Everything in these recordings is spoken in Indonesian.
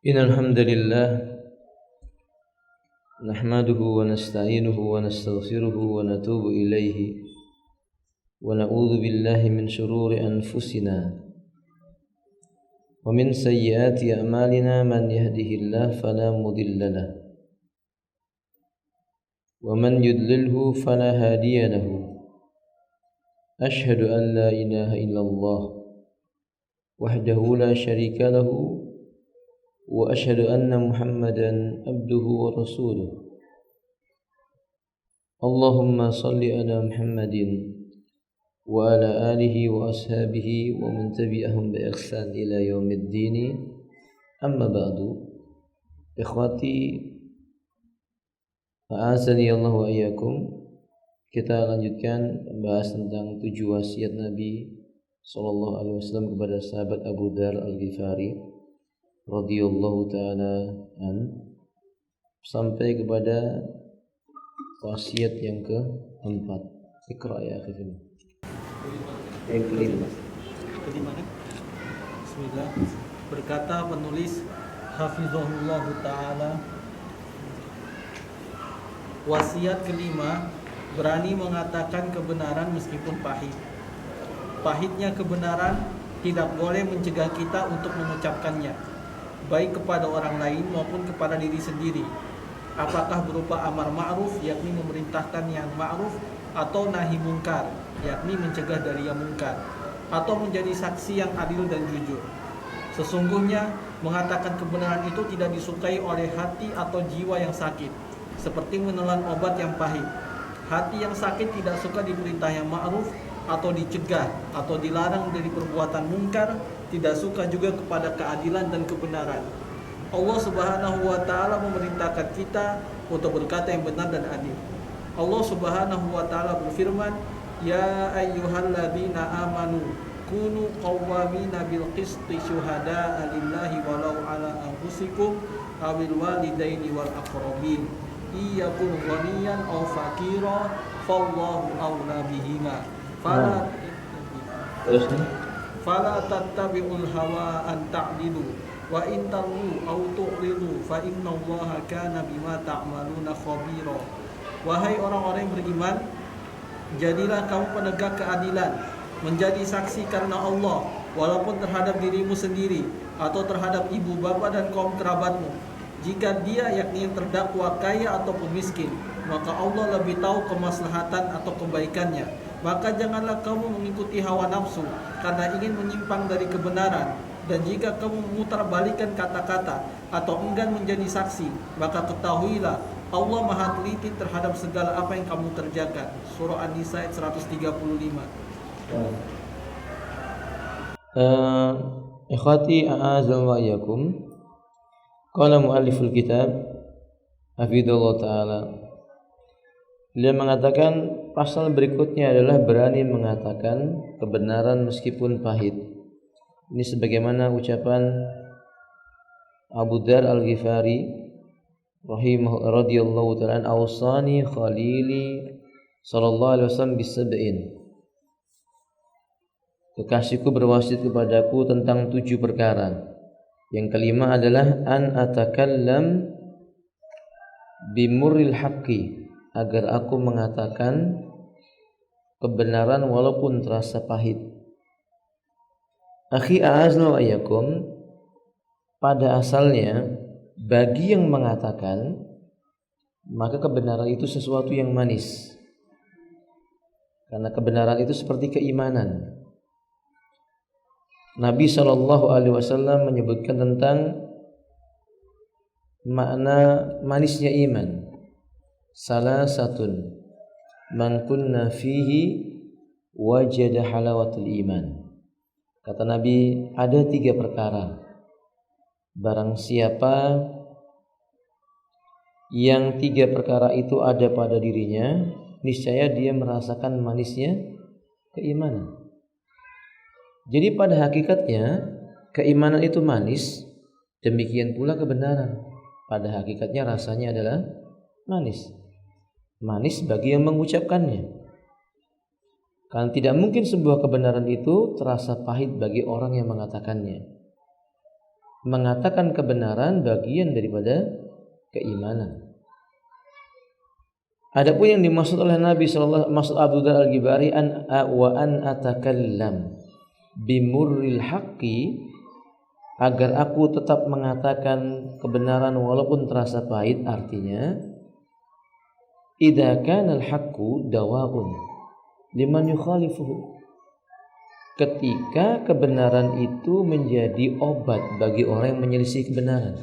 Innal hamdalillah nahmaduhu wa nasta'inuhu wa nastaghfiruhu wa natubu ilayhi wa na'udzu billahi min shururi anfusina wa min sayyiati a'malina man yahdihillahu fala mudilla lahu wa man yudlilhu fala hadiya lahu. Ashhadu an la ilaha illallah wahdahu la syarika lahu wa asyhadu anna Muhammadan abduhu wa rasuluh. Allahumma salli ala Muhammadin wa ala alihi wa ashabihi wa man tabi'ahum bi ihsan ila yaumiddin. Amma ba'du. Ikhwati a'azani Allah wa iyyakum. Kita lanjutkan membahas tentang 7 wasiat Nabi sallallahu alaihi wasallam kepada sahabat Abu Dzar Al-Ghifari radhiyallahu ta'ala sampai kepada wasiat yang keempat. Iqra ya akhi. Yang kelima kan? Bismillah. Berkata penulis hafizahullah ta'ala, wasiat kelima, berani mengatakan kebenaran meskipun pahit. Pahitnya kebenaran tidak boleh mencegah kita untuk mengucapkannya, baik kepada orang lain maupun kepada diri sendiri. Apakah berupa amar ma'ruf, yakni memerintahkan yang ma'ruf, atau nahi mungkar, yakni mencegah dari yang mungkar, atau menjadi saksi yang adil dan jujur. Sesungguhnya mengatakan kebenaran itu tidak disukai oleh hati atau jiwa yang sakit, seperti menelan obat yang pahit. Hati yang sakit tidak suka diperintah yang ma'ruf atau dicegah atau dilarang dari perbuatan mungkar, tidak suka juga kepada keadilan dan kebenaran. Allah Subhanahu wa taala memerintahkan kita untuk berkata yang benar dan adil. Allah Subhanahu wa taala berfirman, "Ya ayyuhalladzina amanu kunu qawwamina bil qisti syuhada'a lillahi walau ala anfusikum awil walidaini wal aqrabin iyyakum ghaniyan aw faqira fallahu awla bihima fala tattabi'ul hawa an ta'dilu wa in talu aw tu'ridu fa innallaha kana bima ta'maluna khabira." Wahai orang-orang yang beriman, jadilah kamu penegak keadilan, menjadi saksi karena Allah, walaupun terhadap dirimu sendiri atau terhadap ibu bapa dan kaum kerabatmu. Jika dia, yakni yang terdakwa, kaya ataupun miskin, maka Allah lebih tahu kemaslahatan atau kebaikannya. Maka janganlah kamu mengikuti hawa nafsu karena ingin menyimpang dari kebenaran. Dan jika kamu memutarbalikkan kata-kata atau enggan menjadi saksi, maka ketahuilah Allah Maha teliti terhadap segala apa yang kamu kerjakan. Surah An-Nisa ayat 135. Ikhwati a'azal wa iyyakum. Qala mualliful kitab hafizallahu ta'ala, beliau mengatakan pasal berikutnya adalah berani mengatakan kebenaran meskipun pahit. Ini sebagaimana ucapan Abu Dzar Al-Ghifari radhiyallahu ta'ala, awsani khalili sallallahu alaihi wasallam bisab'in. Kekasihku berwasiat kepadaku tentang 7 perkara. Yang kelima adalah an atakallam bimurril haqqi, agar aku mengatakan kebenaran walaupun terasa pahit. Akhi a'azna wa iyyakum, pada asalnya bagi yang mengatakan, maka kebenaran itu sesuatu yang manis. Karena kebenaran itu seperti keimanan. Nabi SAW menyebutkan tentang makna manisnya iman. Salasatun man kunna fihi wajada halawatul iman. Kata Nabi, ada 3 perkara. Barang siapa yang 3 perkara itu ada pada dirinya, niscaya dia merasakan manisnya keimanan. Jadi pada hakikatnya keimanan itu manis, demikian pula kebenaran. Pada hakikatnya rasanya adalah manis. Manis bagi yang mengucapkannya. Karena tidak mungkin sebuah kebenaran itu terasa pahit bagi orang yang mengatakannya. Mengatakan kebenaran bagian daripada keimanan. Adapun yang dimaksud oleh Nabi sallallahu maksud Abu Dzar Al-Ghifari an atakallam bimurril haqqi, agar aku tetap mengatakan kebenaran walaupun terasa pahit, artinya idza kana al-haqqu dawaun liman yukhalifuhu, ketika kebenaran itu menjadi obat bagi orang yang menyelisih kebenaran.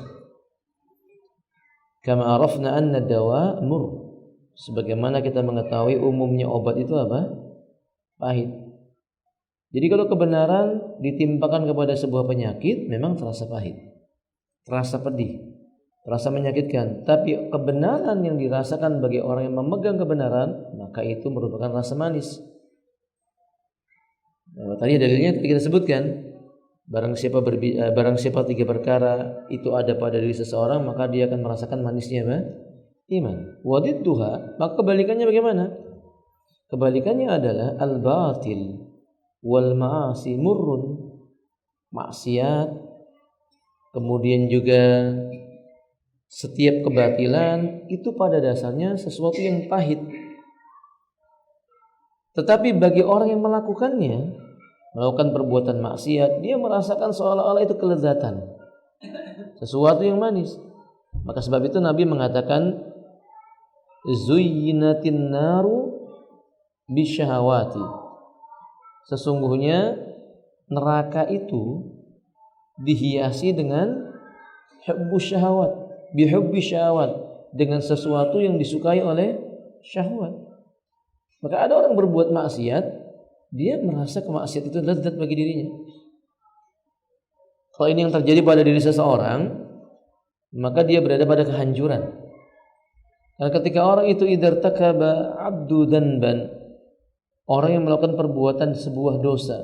Kama arafna anna dawa mur, sebagaimana kita mengetahui umumnya obat itu apa? Pahit. Jadi kalau kebenaran ditimpakan kepada sebuah penyakit memang terasa pahit, terasa pedih, terasa menyakitkan. Tapi kebenaran yang dirasakan bagi orang yang memegang kebenaran, maka itu merupakan rasa manis. Nah, tadi dalilnya kita sebutkan, barang siapa tiga perkara itu ada pada diri seseorang, maka dia akan merasakan manisnya apa? Iman. Wadidduha, maka kebalikannya bagaimana? Kebalikannya adalah al-batil wal ma'asi murrun, maksiat, kemudian juga setiap kebatilan itu pada dasarnya sesuatu yang pahit. Tetapi bagi orang yang melakukannya, melakukan perbuatan maksiat, dia merasakan seolah-olah itu kelezatan, sesuatu yang manis. Maka sebab itu Nabi mengatakan zuyyinatin naru bisyahawati, sesungguhnya neraka itu dihiasi dengan hubbus syahwat, bihubbi syahwat, dengan sesuatu yang disukai oleh syahwat. Maka ada orang berbuat maksiat, dia merasa kemaksiat itu lezat bagi dirinya. Kalau ini yang terjadi pada diri seseorang, maka dia berada pada kehancuran. Karena ketika orang itu idartakaba abdu danban, orang yang melakukan perbuatan sebuah dosa,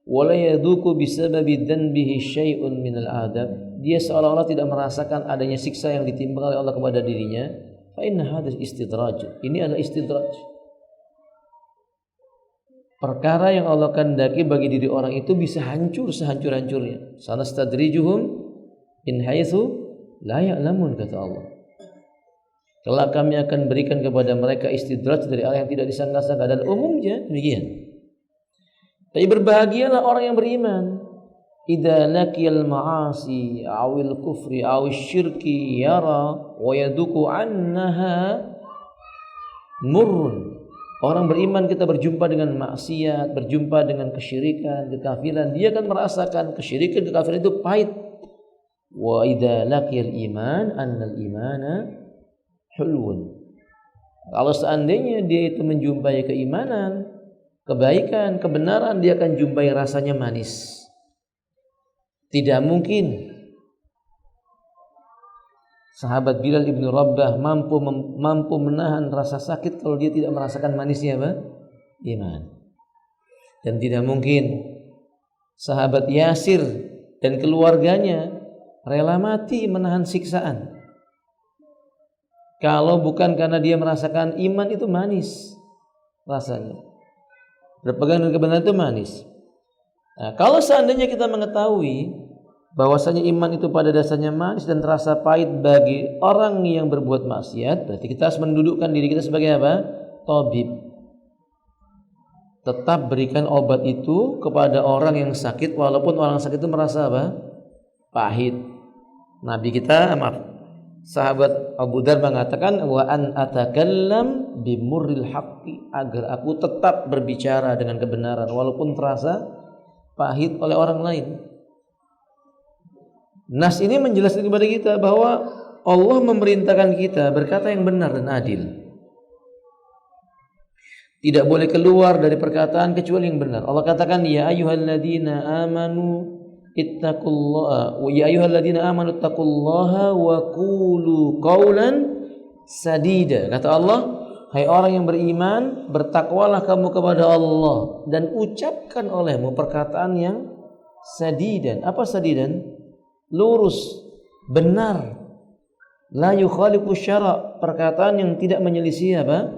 wala yaduku bisababi dhanbihi syai'un minal adab, dia seolah-olah tidak merasakan adanya siksa yang ditimbang oleh Allah kepada dirinya, fa inna hadha istidraj, ini adalah istidraj, perkara yang Allah kehendaki bagi diri orang itu bisa hancur sehancur-hancurnya. Sanastadrijuhum in haitsu la ya'lamun, kata Allah. Kelak kami akan berikan kepada mereka istidraj dari arah yang tidak disangka-sangka, dan umumnya demikian. Tapi berbahagialah orang yang beriman. Idza laqiyal ma'asi awil kufri awil syirki yara wa yaduku annaha murrun. Orang beriman kita berjumpa dengan maksiat, berjumpa dengan kesyirikan, kekafiran, dia akan merasakan kesyirikan, kekafiran itu pahit. Wa idza laqiyal iman annal imana hulwun. Kalau seandainya dia itu menjumpai keimanan, kebaikan, kebenaran, dia akan jumpai rasanya manis. Tidak mungkin sahabat Bilal ibn Rabah mampu menahan rasa sakit kalau dia tidak merasakan manisnya apa? Iman. Dan tidak mungkin sahabat Yasir dan keluarganya rela mati menahan siksaan kalau bukan karena dia merasakan iman itu manis rasanya. Berpegang dengan kebenaran itu manis. Nah, kalau seandainya kita mengetahui bahwasanya iman itu pada dasarnya manis dan terasa pahit bagi orang yang berbuat maksiat, berarti kita harus mendudukkan diri kita sebagai apa? Tabib. Tetap berikan obat itu kepada orang yang sakit, walaupun orang sakit itu merasa apa? Pahit. Nabi kita, sahabat Abu Dzar mengatakan, wa an atakallam bimurril haqqi, agar aku tetap berbicara dengan kebenaran walaupun terasa pahit oleh orang lain. Nas ini menjelaskan kepada kita bahwa Allah memerintahkan kita berkata yang benar dan adil. Tidak boleh keluar dari perkataan kecuali yang benar. Allah katakan, ya ayyuhalladzina amanu ittaqullaha wa qulu qawlan sadida. Kata Allah, hai orang yang beriman, bertakwalah kamu kepada Allah dan ucapkan olehmu perkataan yang sadidan. Apa sadidan? Lurus, benar. La yukhalifu syara', perkataan yang tidak menyelisih apa?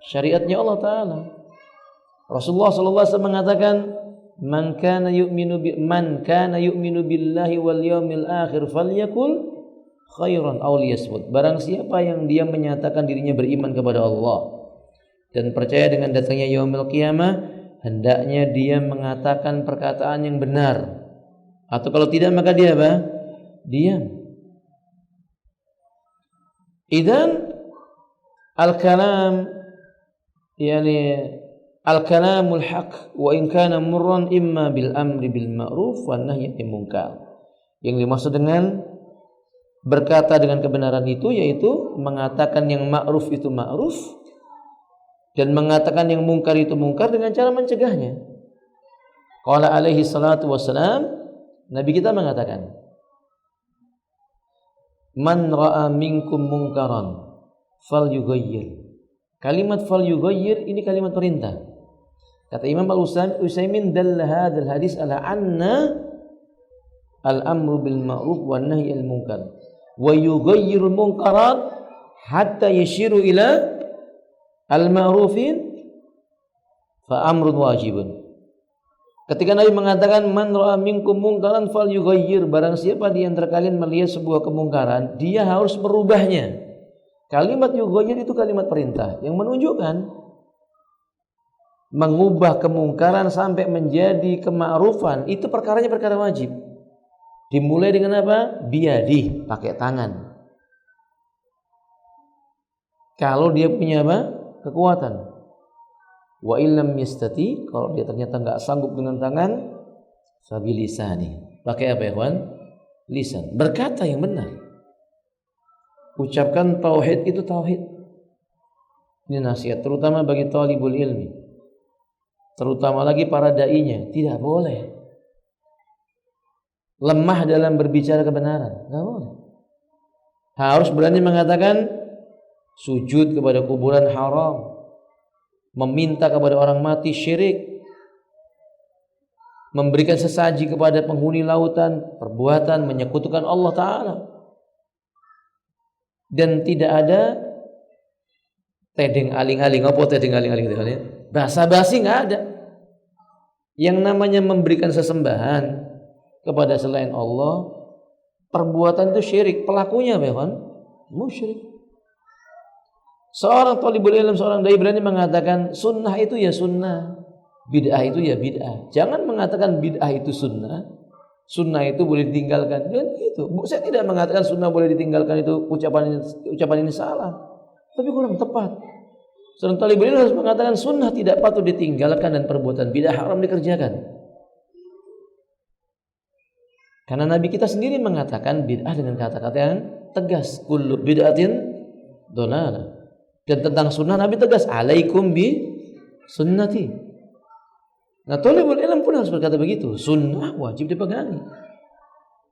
Syariatnya Allah Ta'ala. Rasulullah SAW mengatakan, Man kana yu'minu billahi wal yawmil akhir falyakul khairan aw liyasmut. Barang siapa yang dia menyatakan dirinya beriman kepada Allah dan percaya dengan datangnya yaumil qiyamah, hendaknya dia mengatakan perkataan yang benar. Atau kalau tidak maka dia apa? Diam. Idzan al-kalam al-kalamul haq wa in kana murran imma bil amri bil ma'ruf wan nahyi 'anil munkar. Yang dimaksud dengan berkata dengan kebenaran itu yaitu mengatakan yang ma'ruf itu ma'ruf dan mengatakan yang mungkar itu mungkar dengan cara mencegahnya. Qala alaihi salatu wassalam, Nabi kita mengatakan, man ra'a minkum munkaran falyughayyir. Kalimat falyughayyir ini kalimat perintah. Kata Imam Al-Utsaimin, dalla hadzal hadis ala anna al-amru bil ma'ruf wan nahyi 'anil munkar wa yughayyirul munkarat hatta yashiru ila al-ma'rufin fa amrun wajibun. Ketika Nabi mengatakan man ra'a minkum munkaran falyughayyir, barang siapa di antara kalian melihat sebuah kemungkaran, dia harus merubahnya. Kalimat yughayyir itu kalimat perintah yang menunjukkan mengubah kemungkaran sampai menjadi kema'rufan itu perkaranya perkara wajib. Dimulai dengan apa? Biyadi, pakai tangan. Kalau dia punya apa? Kekuatan. Wa illam yastati, kalau dia ternyata enggak sanggup dengan tangan, sabilisani. Pakai apa ya, kawan? Lisan. Berkata yang benar. Ucapkan tauhid itu tauhid. Ini nasihat terutama bagi talibul ilmi. Terutama lagi para dai-nya, tidak boleh lemah dalam berbicara kebenaran, enggak boleh. Harus berani mengatakan sujud kepada kuburan haram, meminta kepada orang mati syirik, memberikan sesaji kepada penghuni lautan, perbuatan menyekutukan Allah Ta'ala. Dan tidak ada tedeng aling-aling. Apa tedeng aling-aling itu kan ya? Basa-basi nggak ada. Yang namanya memberikan sesembahan kepada selain Allah, perbuatan itu syirik. Pelakunya apa kan? Musyrik. Seorang talibul ilm, seorang dai berani mengatakan sunnah itu ya sunnah, bid'ah itu ya bid'ah. Jangan mengatakan bid'ah itu sunnah, sunnah itu boleh ditinggalkan. Dan itu, saya tidak mengatakan sunnah boleh ditinggalkan, itu ucapan ini salah, tapi kurang tepat. Seorang talibul ilm harus mengatakan sunnah tidak patut ditinggalkan dan perbuatan bid'ah haram dikerjakan. Karena Nabi kita sendiri mengatakan bid'ah dengan kata-kata yang tegas, kullu bid'atin dhalalah. Dan tentang sunnah Nabi tegas, alaikum bi sunnati. Nah, talibul ilm pun harus berkata begitu, sunnah wajib dipegangi.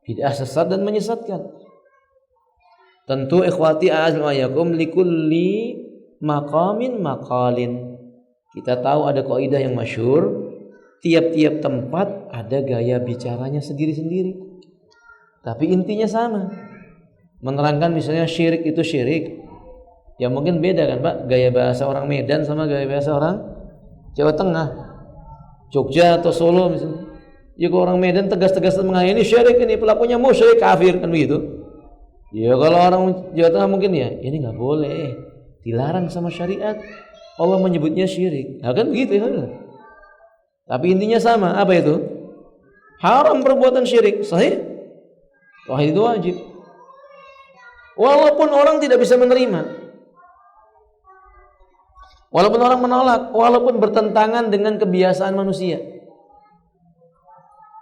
Bid'ah sesat dan menyesatkan. Tentu ikhwati a'azzamayakum likulli maqamin maqalin. Kita tahu ada kaidah yang masyhur, tiap-tiap tempat ada gaya bicaranya sendiri-sendiri. Tapi intinya sama. Menerangkan misalnya syirik itu syirik. Ya mungkin beda kan Pak, gaya bahasa orang Medan sama gaya bahasa orang Jawa Tengah, Jogja atau Solo misalnya. Ya kalau orang Medan tegas-tegas mengatakan ini syirik, ini pelakunya musyrik, kafir, kan begitu. Ya kalau orang Jawa Tengah mungkin ya ini nggak boleh, dilarang sama syariat. Allah menyebutnya syirik. Nah kan begitu ya. Tapi intinya sama, apa itu? Haram perbuatan syirik, sahih? Wah itu wajib. Walaupun orang tidak bisa menerima, walaupun orang menolak, walaupun bertentangan dengan kebiasaan manusia.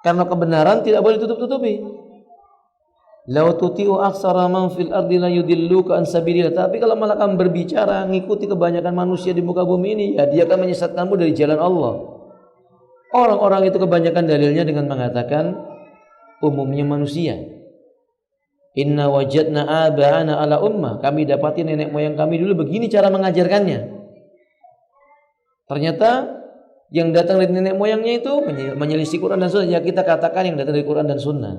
Karena kebenaran tidak boleh tutup-tutupi. Lau tuti'u aktsara man fil ardi la yudilluka an sabilillah. Tapi kalau malah kamu berbicara ngikuti kebanyakan manusia di muka bumi ini, ya dia akan menyesatkanmu dari jalan Allah. Orang-orang itu kebanyakan dalilnya dengan mengatakan umumnya manusia. Inna wajadna aba'ana ala ummah. Kami dapati nenek moyang kami dulu begini cara mengajarkannya. Ternyata yang datang dari nenek moyangnya itu menyelisih Quran dan Sunnah. Ya kita katakan yang datang dari Quran dan Sunnah.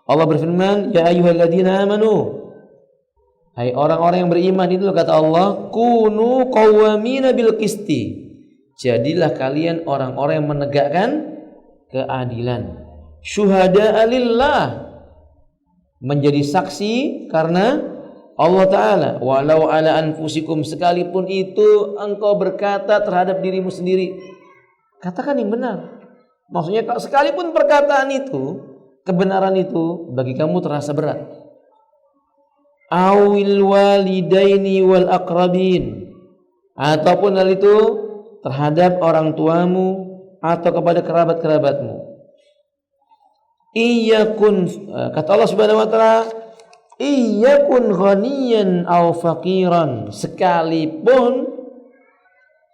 Allah berfirman, ya ayyuhalladzina amanu. Hai orang-orang yang beriman, itu kata Allah, kunu qawwamina bil qisti. Jadilah kalian orang-orang yang menegakkan keadilan. Syuhada'a lillah, menjadi saksi karena Allah Ta'ala. Walau ala anfusikum, sekalipun itu engkau berkata terhadap dirimu sendiri, katakan yang benar. Maksudnya sekalipun perkataan itu, kebenaran itu bagi kamu terasa berat. Awil walidaini wal aqrabin, ataupun hal itu terhadap orang tuamu atau kepada kerabat-kerabatmu. Iyakun, kata Allah Subhanahu wa taala, iyakun ghaniyan aw faqiran, sekalipun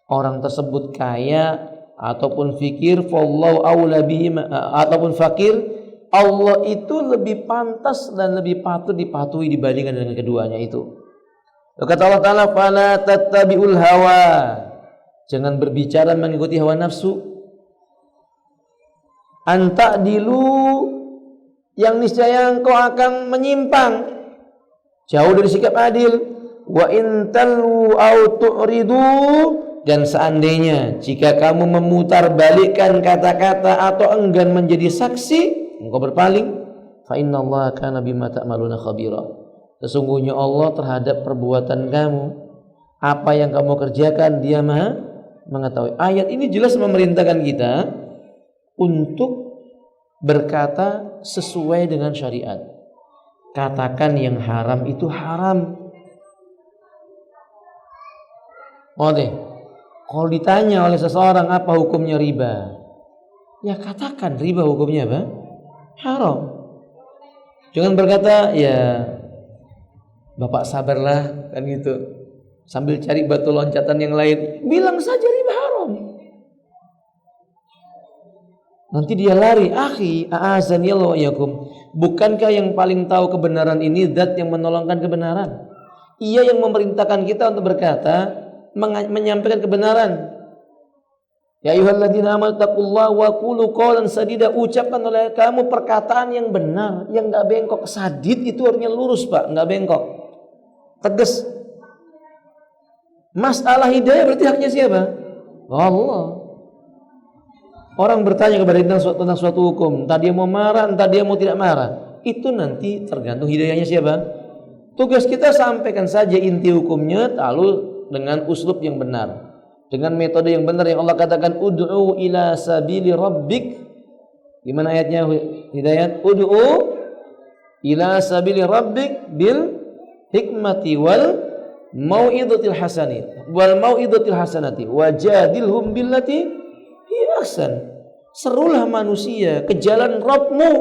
orang tersebut kaya ataupun fikir, fallahu aula bihi, ataupun fakir, Allah itu lebih pantas dan lebih patut dipatuhi dibandingkan dengan keduanya itu. Kata Allah Ta'ala, fala tattabi'ul hawa, jangan berbicara mengikuti hawa nafsu. Anta'dilu, yang niscaya engkau akan menyimpang jauh dari sikap adil. Wa intalu au tu'ridu, dan seandainya jika kamu memutar balikkan kata-kata atau enggan menjadi saksi, engkau berpaling, fa innallaha kana bima ta'maluna khabira, sesungguhnya Allah terhadap perbuatan kamu, apa yang kamu kerjakan, Dia Maha mengetahui. Ayat ini jelas memerintahkan kita untuk berkata sesuai dengan syariat. Katakan yang haram itu haram. Kalau ditanya oleh seseorang apa hukumnya riba, ya katakan riba hukumnya apa? Haram. Jangan berkata ya Bapak sabarlah, kan gitu, sambil cari batu loncatan yang lain. Bilang saja riba haram. Nanti dia lari. Akhi, a'azanillahu wa iyyakum, bukankah yang paling tahu kebenaran ini zat yang menolongkan kebenaran? Ia yang memerintahkan kita untuk berkata, menyampaikan kebenaran. Ya ayyuhalladzina amanu taqullaha wa qulu qawlan sadida, ucapkan oleh kamu perkataan yang benar, yang enggak bengkok. Sadid itu artinya lurus, Pak, enggak bengkok, tegas. Masalah hidayah berarti haknya siapa? Allah. Orang bertanya kepada kita tentang suatu hukum, entah dia mau marah, entah dia mau tidak marah, itu nanti tergantung hidayahnya siapa. Tugas kita sampaikan saja inti hukumnya, lalu dengan uslub yang benar, dengan metode yang benar yang Allah katakan, ud'u ila sabili rabbik. Gimana ayatnya Hidayat? Ud'u ila sabili rabbik bil hikmati wal mau'izatil hasanati wajadilhum billati hi ahsan. Serulah manusia ke jalan Rabbmu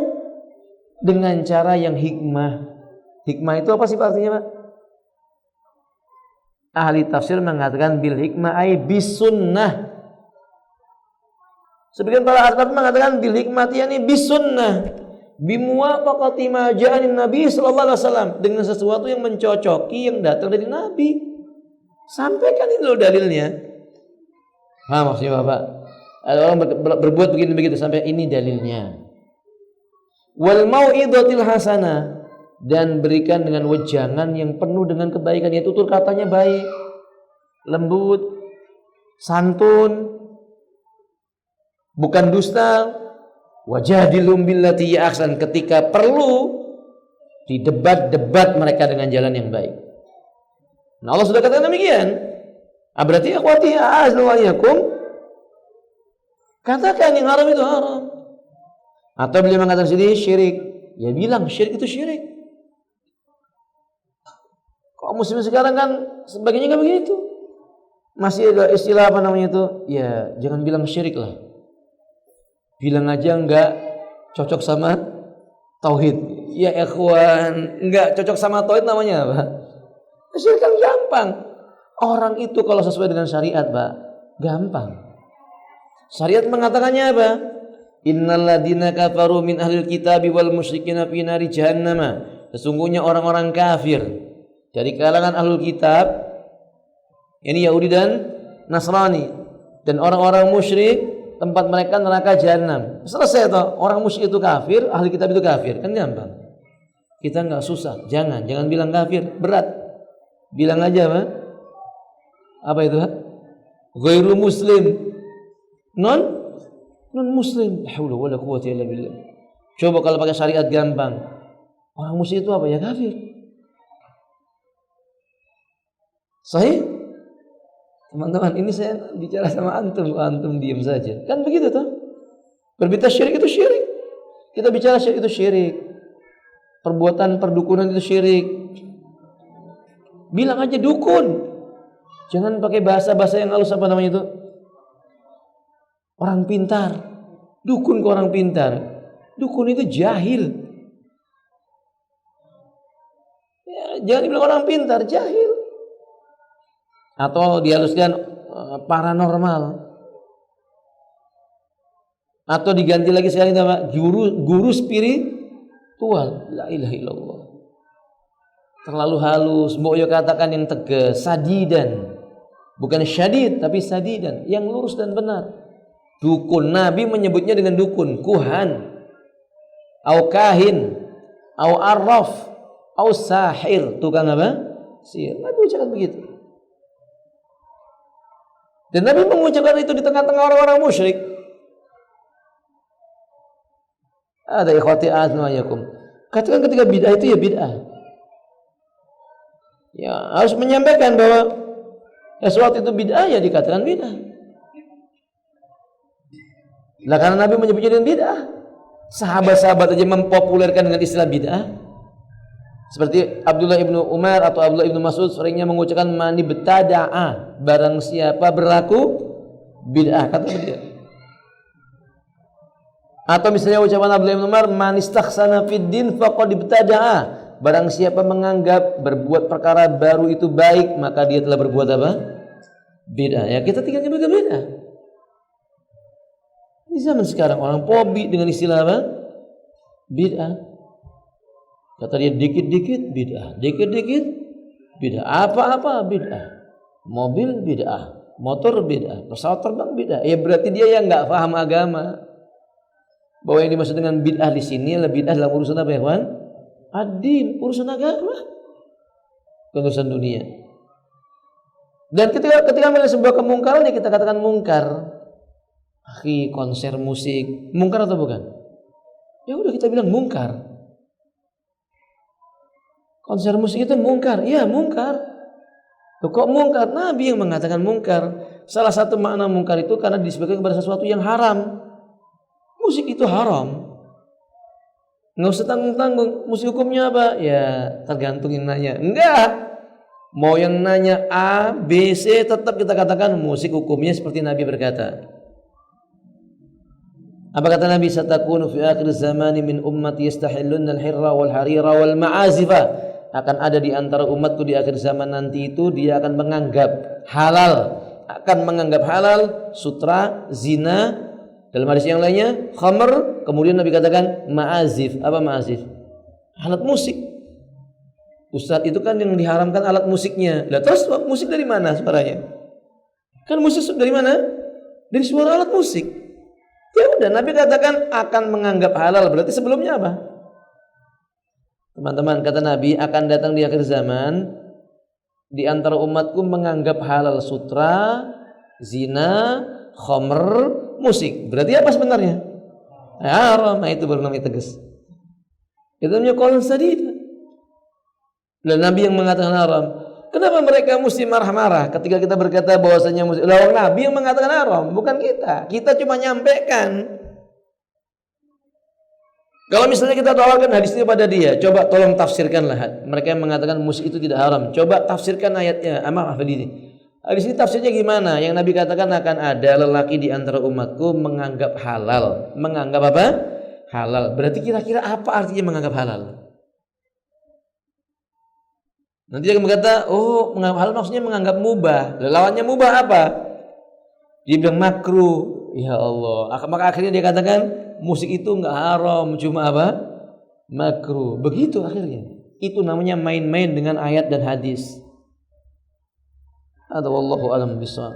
dengan cara yang hikmah. Hikmah itu apa sih artinya, Pak? Ahli tafsir mengatakan bil hikmah ay bis sunnah. Sebagian para ahli tafsir mengatakan bil hikmah yani bis sunnah, bimuwafaqati ma ja'anin Nabi sallallahu alaihi wasallam, dengan sesuatu yang mencocoki yang datang dari Nabi. Sampaikan itu loh dalilnya. Maksudnya Bapak, ada orang berbuat begini begitu, sampai ini dalilnya. Wal mau'izatil hasanah, dan berikan dengan wejangan yang penuh dengan kebaikan, yaitu tutur katanya baik, lembut, santun, bukan dusta. Wajadilhum billati ahsan, ketika perlu didebat mereka dengan jalan yang baik. Nah, Allah sudah katakan demikian. Berarti akhwati a'azzallahu, katakan yang haram itu haram. Atau beliau mengatakan sendiri syirik, ya bilang syirik itu syirik. Kok muslim sekarang kan sebagainya kan begitu. Masih ada istilah apa namanya itu? Ya jangan bilang syirik lah, bilang aja enggak cocok sama tauhid. Ya ikhwan, enggak cocok sama tauhid namanya apa? Syirik kan gampang. Orang itu kalau sesuai dengan syariat, Pak, gampang. Syariat mengatakannya apa? Innal ladzina kafaru min ahlil kitabi wal musyrikina fi nari jahannam. Sesungguhnya orang-orang kafir dari kalangan ahlul kitab, ini Yahudi dan Nasrani, dan orang-orang musyrik, tempat mereka neraka jahanam. Selesai toh, orang musyrik itu kafir, ahli kitab itu kafir, kan gampang. Kita enggak susah, jangan bilang kafir, berat. Bilang aja apa itu? Ghairu muslim, non non muslim. La haula wala quwwata illa billah. Coba kalau pakai syariat gampang. Orang musyrik itu apa? Ya kafir. Sahih? Teman-teman, ini saya bicara sama antum diam saja. Kan begitu toh? Berbicara syirik itu syirik. Kita bicara syirik itu syirik. Perbuatan perdukunan itu syirik. Bilang aja dukun. Jangan pakai bahasa-bahasa yang halus, apa namanya itu? Orang pintar. Dukun ke orang pintar. Dukun itu jahil. Ya, jangan dibilang orang pintar, jahil. Atau dihaluskan paranormal. Atau diganti lagi sekali nama guru spiritual. La ilaha illallah. Terlalu halus, mbok katakan yang tegas, sadidan. Bukan syadid tapi sadidan, yang lurus dan benar. Dukun, Nabi menyebutnya dengan dukun, kuhan, au kahin, au arraf, au sahir, tukang apa? Sihir. Nabi ucapkan begitu. Dan Nabi mengucapkan itu di tengah-tengah orang-orang musyrik. Ada ikhwati azmayakum. Katakan ketika bid'ah itu ya bid'ah. Ya, harus menyampaikan bahwa sesuatu itu bid'ah, ya dikatakan bid'ah. Nah, karena Nabi menyebutnya dengan bid'ah. Sahabat-sahabat aja mempopulerkan dengan istilah bid'ah. Seperti Abdullah ibnu Umar atau Abdullah ibnu Mas'ud seringnya mengucapkan mani betada'a, barang siapa berlaku bid'ah, kata dia. Atau misalnya ucapan Abdullah ibnu Umar, man istakhsana fid din faqad ibtada'a, barang siapa menganggap berbuat perkara baru itu baik, maka dia telah berbuat apa? Bid'ah. Ya, kita tinggal nyebutkan bid'ah. Di zaman sekarang orang pobi dengan istilah apa? Bid'ah. Kata dia dikit-dikit bid'ah, dikit-dikit bid'ah, apa-apa bid'ah, mobil bid'ah, motor bid'ah, pesawat terbang bid'ah. Ya berarti dia yang nggak paham agama. Bahwa yang dimaksud dengan bid'ah di sini adalah bid'ah dalam urusan apa ya kawan? Ad-din, urusan agama, urusan dunia. Dan ketika melihat sebuah kemungkaran, ya kita katakan mungkar. Akhi, konser musik mungkar atau bukan? Ya udah kita bilang mungkar. Konser musik itu mungkar, iya mungkar. Kok mungkar? Nabi yang mengatakan mungkar. Salah satu makna mungkar itu karena disebutkan kepada sesuatu yang haram. Musik itu haram. Nggak usah tanggung-tanggung. Musik hukumnya apa? Ya tergantung yang nanya. Enggak. Mau yang nanya A, B, C, tetap kita katakan musik hukumnya seperti Nabi berkata. Apa kata Nabi? Satakunu fi akhir zamani min ummati yastahillunna al-hirra wal harira wal ma'azifa. Akan ada di antara umatku di akhir zaman nanti itu dia akan menganggap halal, sutra, zina, dalam hadis yang lainnya khamr, kemudian Nabi katakan ma'azif. Apa ma'azif? Alat musik. Ustaz, itu kan yang diharamkan alat musiknya. Lah terus musik dari mana suaranya? Kan musik dari mana? Dari suara alat musik. Ya udah, Nabi katakan akan menganggap halal, berarti sebelumnya apa? Teman-teman, kata Nabi akan datang di akhir zaman di antara umatku menganggap halal sutra, zina, khamr, musik. Berarti apa sebenarnya? Haram. Itu baru namanya tegas. Itu namanya qaulun sadid. Dan Nabi yang mengatakan haram. Kenapa mereka mesti marah-marah ketika kita berkata bahwasanya musik? Lah Nabi yang mengatakan haram, bukan kita. Kita cuma nyampaikan. Kalau misalnya kita tawarkan hadis ini pada dia, coba tolong tafsirkanlah. Mereka yang mengatakan musik itu tidak haram, coba tafsirkan ayatnya. Maaf ini. Hadis ini tafsirnya gimana? Yang Nabi katakan akan ada lelaki di antara umatku menganggap halal. Menganggap apa? Halal. Berarti kira-kira apa artinya menganggap halal? Nanti dia berkata, oh menganggap halal maksudnya menganggap mubah. Lawannya mubah apa? Dia bilang makruh. Ya Allah. Maka akhirnya dia katakan musik itu enggak haram, cuma apa? Makruh. Begitu akhirnya. Itu namanya main-main dengan ayat dan hadis. Ada wallahu alam bishawab.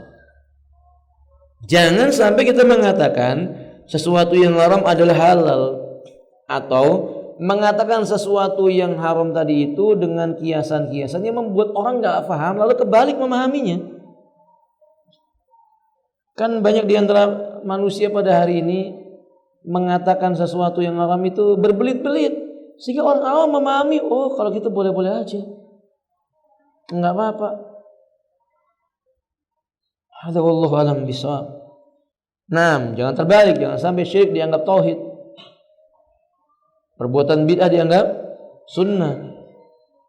Jangan sampai kita mengatakan sesuatu yang haram adalah halal, atau mengatakan sesuatu yang haram tadi itu dengan kiasan-kiasan yang membuat orang enggak paham lalu kebalik memahaminya. Kan banyak di antara manusia pada hari ini mengatakan sesuatu yang haram itu berbelit-belit, sehingga orang awam memahami, oh kalau gitu boleh-boleh aja, enggak apa-apa. Hadza wallahu a'lam bishawab. Nah, jangan terbalik, jangan sampai syirik dianggap tauhid, perbuatan bid'ah dianggap sunnah.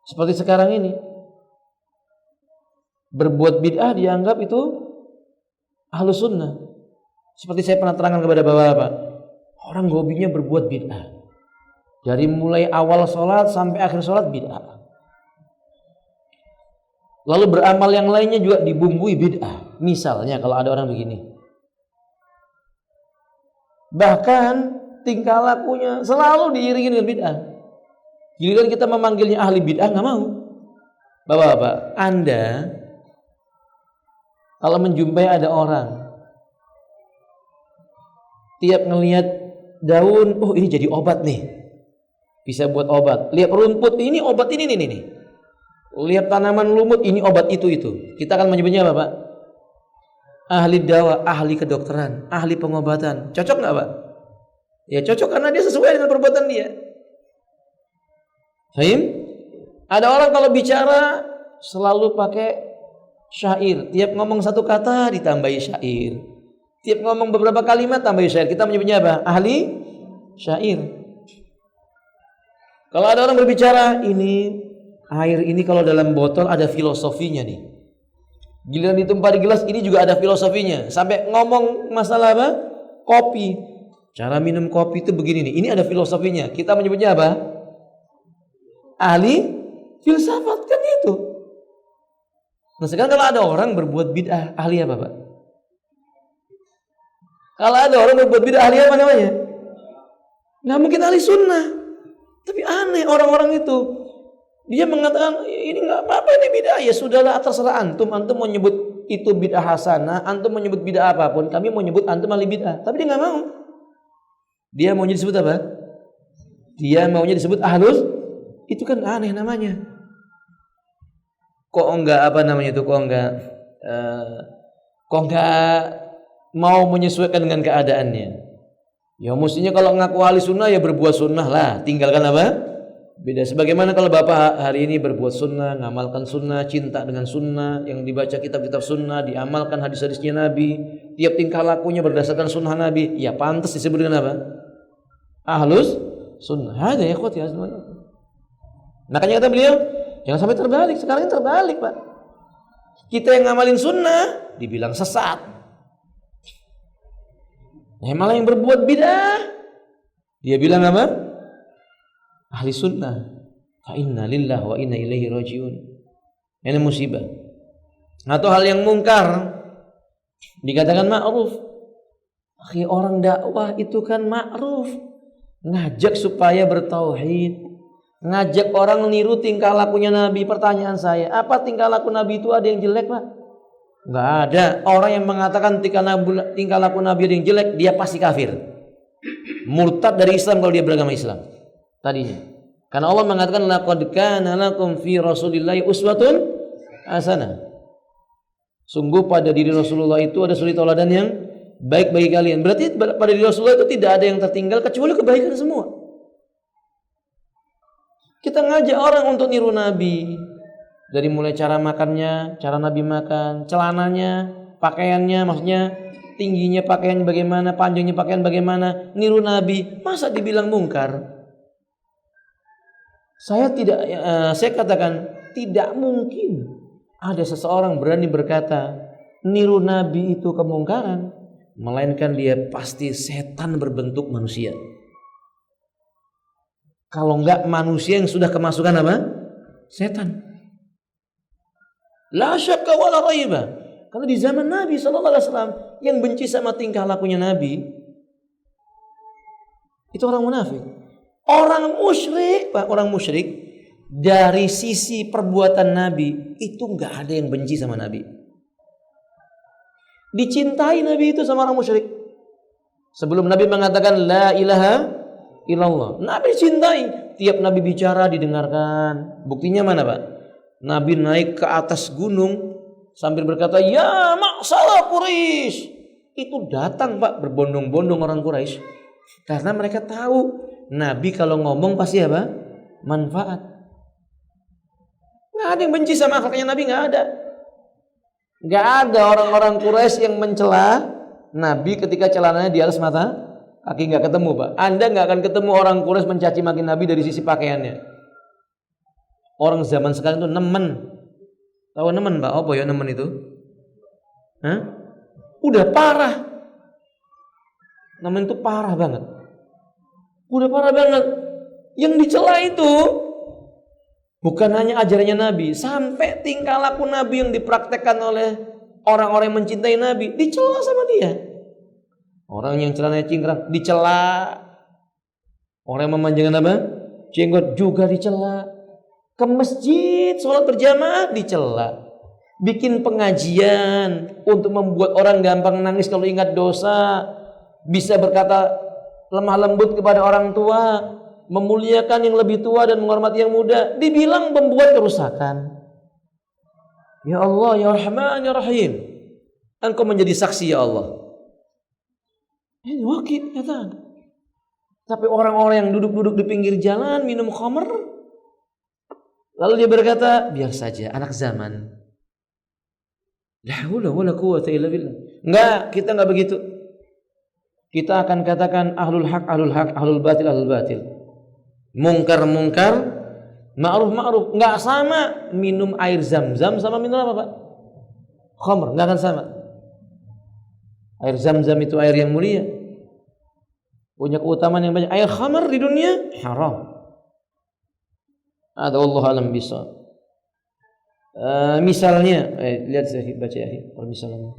Seperti sekarang ini, berbuat bid'ah dianggap itu ahlus sunnah. Seperti saya pernah terangkan kepada bapak-bapak, orang hobinya berbuat bid'ah, dari mulai awal sholat sampai akhir sholat bid'ah. Lalu beramal yang lainnya juga dibumbui bid'ah. Misalnya kalau ada orang begini, bahkan tingkah lakunya selalu diiringi dengan bid'ah. Giliran kita memanggilnya ahli bid'ah nggak mau. Bapak-bapak, Anda kalau menjumpai ada orang tiap ngelihat daun, oh ini jadi obat nih, bisa buat obat. Lihat rumput, ini obat ini nih. Lihat tanaman lumut, ini obat itu. Kita akan menyebutnya apa, Pak? Ahli dawa, ahli kedokteran, ahli pengobatan. Cocok nggak, Pak? Ya cocok karena dia sesuai dengan perbuatan dia. Fahim? Ada orang kalau bicara selalu pakai syair. Tiap ngomong satu kata ditambahi syair. Tiap ngomong beberapa kalimat tambahi syair. Kita menyebutnya apa? Ahli syair. Kalau ada orang berbicara, ini air ini kalau dalam botol ada filosofinya nih. Giliran ditumpah di gelas, ini juga ada filosofinya. Sampai ngomong masalah apa? Kopi. Cara minum kopi itu begini nih. Ini ada filosofinya. Kita menyebutnya apa? Ahli filsafat, kan itu. Nah sekarang kalau ada orang berbuat bid'ah, ahli apa, Pak? Kalau ada orang berbuat bid'ah, ahli apa namanya? Nggak mungkin ahli sunnah. Tapi aneh orang-orang itu. Dia mengatakan ini nggak apa-apa, ini bid'ah. Ya sudahlah, terserah antum. Antum mau nyebut itu bid'ah hasanah, antum mau nyebut bid'ah apapun. Kami mau nyebut antum ahli bid'ah. Tapi dia nggak mau. Dia maunya disebut apa? Dia maunya disebut ahlus. Itu kan aneh namanya. Kok enggak apa namanya itu? Kok enggak mau menyesuaikan dengan keadaannya? Ya mestinya kalau ngaku ahli sunnah ya berbuat sunnah lah. Tinggalkan apa? Beda. Sebagaimana kalau bapak hari ini berbuat sunnah, ngamalkan sunnah, cinta dengan sunnah, yang dibaca kitab-kitab sunnah, diamalkan hadis-hadisnya Nabi, tiap tingkah lakunya berdasarkan sunnah Nabi, ya pantas disebut dengan apa? Ahlus sunnah. Ada ya ikhwati ya. Makanya kata beliau, jangan sampai terbalik. Sekarang ini terbalik, Pak. Kita yang ngamalin sunnah dibilang sesat. Nah, malah yang berbuat bid'ah dia bilang apa? Ahli sunnah. Fa inna lillahi wa inna ilaihi rajiun. Ini musibah. Atau hal yang mungkar dikatakan ma'ruf. Akhi, orang dakwah itu kan ma'ruf. Ngajak supaya bertauhid, ngajak orang niru tingkah lakunya Nabi. Pertanyaan saya, apa tingkah laku Nabi itu ada yang jelek, Pak? Enggak ada. Orang yang mengatakan tingkah laku Nabi ada yang jelek, dia pasti kafir, murtad dari Islam kalau dia beragama Islam tadinya. Karena Allah mengatakan laqad kana lakum fi rasulillahi uswatun hasanah. Sungguh pada diri Rasulullah itu ada suri tauladan yang baik bagi kalian. Berarti pada diri Rasulullah itu tidak ada yang tertinggal kecuali kebaikan semua. Kita ngajak orang untuk niru Nabi. Dari mulai cara makannya, cara Nabi makan, celananya, pakaiannya, maksudnya tingginya pakaian bagaimana, panjangnya pakaian bagaimana, niru Nabi. Masa dibilang mungkar? Saya katakan tidak mungkin ada seseorang berani berkata niru Nabi itu kemungkaran, melainkan dia pasti setan berbentuk manusia. Kalau enggak manusia yang sudah kemasukan apa? Setan. La syakka wala raiba. Kalau di zaman Nabi SAW yang benci sama tingkah lakunya Nabi itu orang munafik. Orang musyrik, Pak, orang musyrik dari sisi perbuatan Nabi itu enggak ada yang benci sama Nabi. Dicintai Nabi itu sama orang musyrik. Sebelum Nabi mengatakan la ilaha illallah, Nabi cintai. Tiap Nabi bicara didengarkan. Buktinya mana, Pak? Nabi naik ke atas gunung sambil berkata, "Ya ma'syara Quraisy, Itu datang Pak, berbondong-bondong orang Quraisy. Karena mereka tahu Nabi kalau ngomong pasti apa? Manfaat. Nggak ada yang benci sama akhlaknya Nabi, nggak ada. Nggak ada orang-orang Quraisy yang mencela Nabi ketika celananya di atas mata kaki, nggak ketemu Pak. Anda nggak akan ketemu orang Quraisy mencaci maki Nabi dari sisi pakaiannya. Orang zaman sekarang itu nemen. Tahu nemen Pak? Apa ya nemen itu? Hah? Udah parah. Nemen itu parah banget. Udah parah banget. Yang dicela itu bukan hanya ajarannya Nabi, sampai tingkah laku Nabi yang dipraktekkan oleh orang-orang yang mencintai Nabi dicela sama dia. Orang yang celananya cingkrang dicela. Orang yang memanjangkan apa? Jenggot juga dicela. Ke masjid sholat berjamaah dicela. Bikin pengajian untuk membuat orang gampang nangis kalau ingat dosa, bisa berkata lemah lembut kepada orang tua, memuliakan yang lebih tua dan menghormati yang muda, dibilang membuat kerusakan. Ya Allah, ya Rahman, ya Rahim, Engkau menjadi saksi ya Allah. Ini wakil kata. Tapi orang-orang yang duduk-duduk di pinggir jalan minum khamr, lalu dia berkata, biar saja, anak zaman. La haula wala quwwata illa billah. Enggak, kita enggak begitu. Kita akan katakan ahlul haq, ahlul batil, ahlul batil. Mungkar, ma'ruf. Enggak sama minum air zam-zam sama minum apa Pak? Khamr, enggak akan sama. Air zam-zam itu air yang mulia, punya keutamaan yang banyak. Air khamr di dunia haram. Ada Allah alam bisa. Misalnya, lihat saya baca ya, misalnya.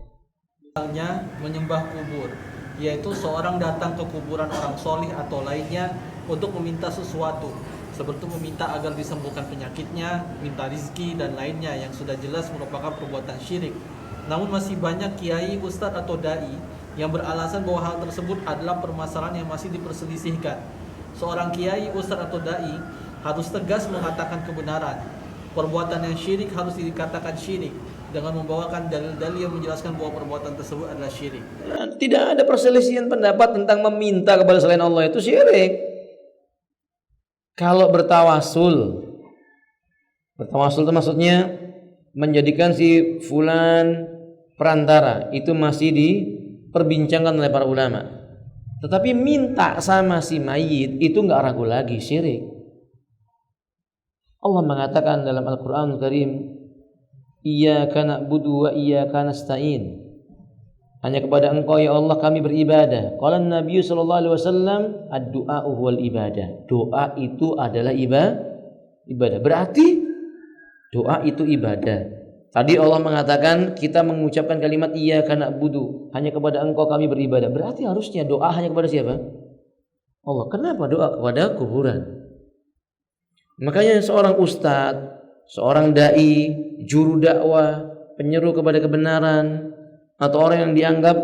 Misalnya menyembah kubur, yaitu seorang datang ke kuburan orang solih atau lainnya untuk meminta sesuatu, seperti meminta agar disembuhkan penyakitnya, minta rizki dan lainnya yang sudah jelas merupakan perbuatan syirik. Namun masih banyak kiai, ustadz atau dai yang beralasan bahwa hal tersebut adalah permasalahan yang masih diperselisihkan. Seorang kiai, ustadz atau dai harus tegas mengatakan kebenaran. Perbuatan yang syirik harus dikatakan syirik dengan membawakan dalil-dalil yang menjelaskan bahwa perbuatan tersebut adalah syirik. Tidak ada perselisihan pendapat tentang meminta kepada selain Allah itu syirik. Kalau bertawasul itu maksudnya menjadikan si fulan perantara, itu masih diperbincangkan oleh para ulama. Tetapi minta sama si mayit itu nggak ragu lagi syirik. Allah mengatakan dalam Al-Quranul Karim, Iyyaka na'budu wa iyyaka nasta'in. Hanya kepada Engkau ya Allah kami beribadah. Qala Nabi sallallahu alaihi wasallam, ad-du'a huwal ibadah. Doa itu adalah ibadah. Berarti doa itu ibadah. Tadi Allah mengatakan kita mengucapkan kalimat Iyyaka na'budu, hanya kepada Engkau kami beribadah. Berarti harusnya doa hanya kepada siapa? Allah. Kenapa doa kepada kuburan? Makanya seorang ustadz, seorang dai, juru dakwah, penyeru kepada kebenaran, atau orang yang dianggap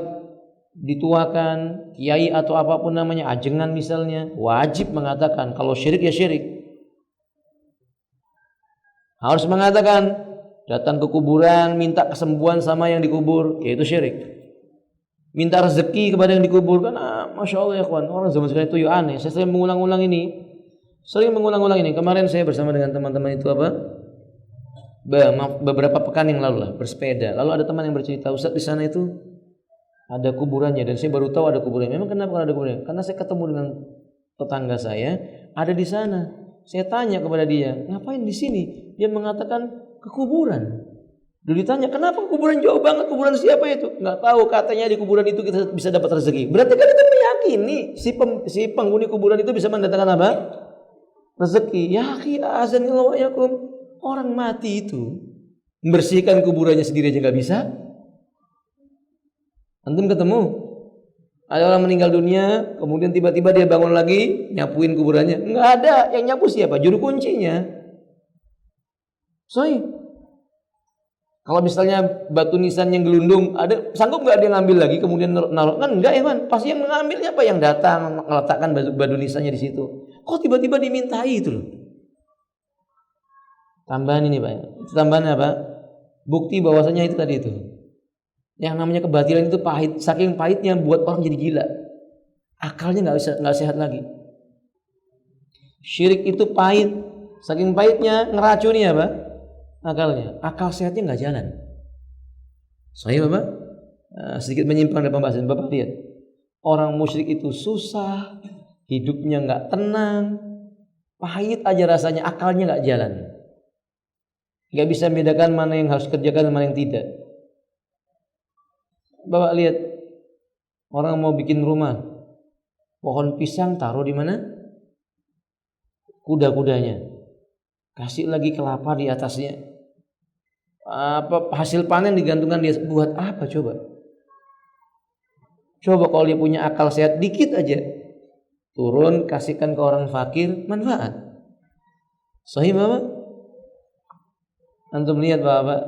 dituakan, kiai atau apapun namanya, ajengan misalnya, wajib mengatakan kalau syirik ya syirik. Harus mengatakan datang ke kuburan minta kesembuhan sama yang dikubur, yaitu syirik. Minta rezeki kepada yang dikubur, kan masya Allah ya kawan, orang zaman sekarang itu ya aneh. Saya sering mengulang-ulang ini. Kemarin saya bersama dengan teman-teman itu beberapa pekan yang lalu lah, bersepeda. Lalu ada teman yang bercerita, Ustaz di sana itu ada kuburannya, dan saya baru tahu ada kuburannya. Memang kenapa ada kuburannya? Karena saya ketemu dengan tetangga saya ada di sana. Saya tanya kepada dia, ngapain di sini? Dia mengatakan ke kuburan. Dulu ditanya, kenapa kuburan jauh banget? Kuburan siapa itu? Nggak tahu, katanya di kuburan itu kita bisa dapat rezeki. Berarti kan itu meyakini si penghuni kuburan itu bisa mendatangkan apa? Rezeki. Ya akhi, azanillahu wa yakum. Orang mati itu membersihkan kuburannya sendiri aja nggak bisa. Antum ketemu ada orang meninggal dunia, kemudian tiba-tiba dia bangun lagi nyapuin kuburannya? Nggak ada. Yang nyapu siapa? Juru kuncinya. Kalau misalnya batu nisan yang gelundung, ada sanggup nggak dia ngambil lagi kemudian naruh? Kan enggak ya kan? Pasti yang mengambilnya apa? Yang datang meletakkan batu nisannya di situ. Kok tiba-tiba dimintai itu loh? Tambahan ini Pak. Tambahan apa? Bukti bahwasanya itu tadi itu. Yang namanya kebatilan itu pahit, saking pahitnya buat orang jadi gila. Akalnya nggak sehat lagi. Syirik itu pahit, saking pahitnya ngeracuni apa? Akalnya. Akal sehatnya nggak jalan. Sahih Bapak? Sedikit menyimpang dari pembahasan. Bapak lihat, orang musyrik itu susah, hidupnya nggak tenang, pahit aja rasanya, akalnya nggak jalan. Nggak bisa membedakan mana yang harus kerjakan dan mana yang tidak. Bapak lihat, orang mau bikin rumah, pohon pisang taruh di mana? Kuda-kudanya. Kasih lagi kelapa di atasnya. Hasil panen digantungkan dia. Buat apa coba? Coba kalau dia punya akal sehat dikit aja, turun kasihkan ke orang fakir, manfaat. Sahih Bapak? Antum lihat Bapak,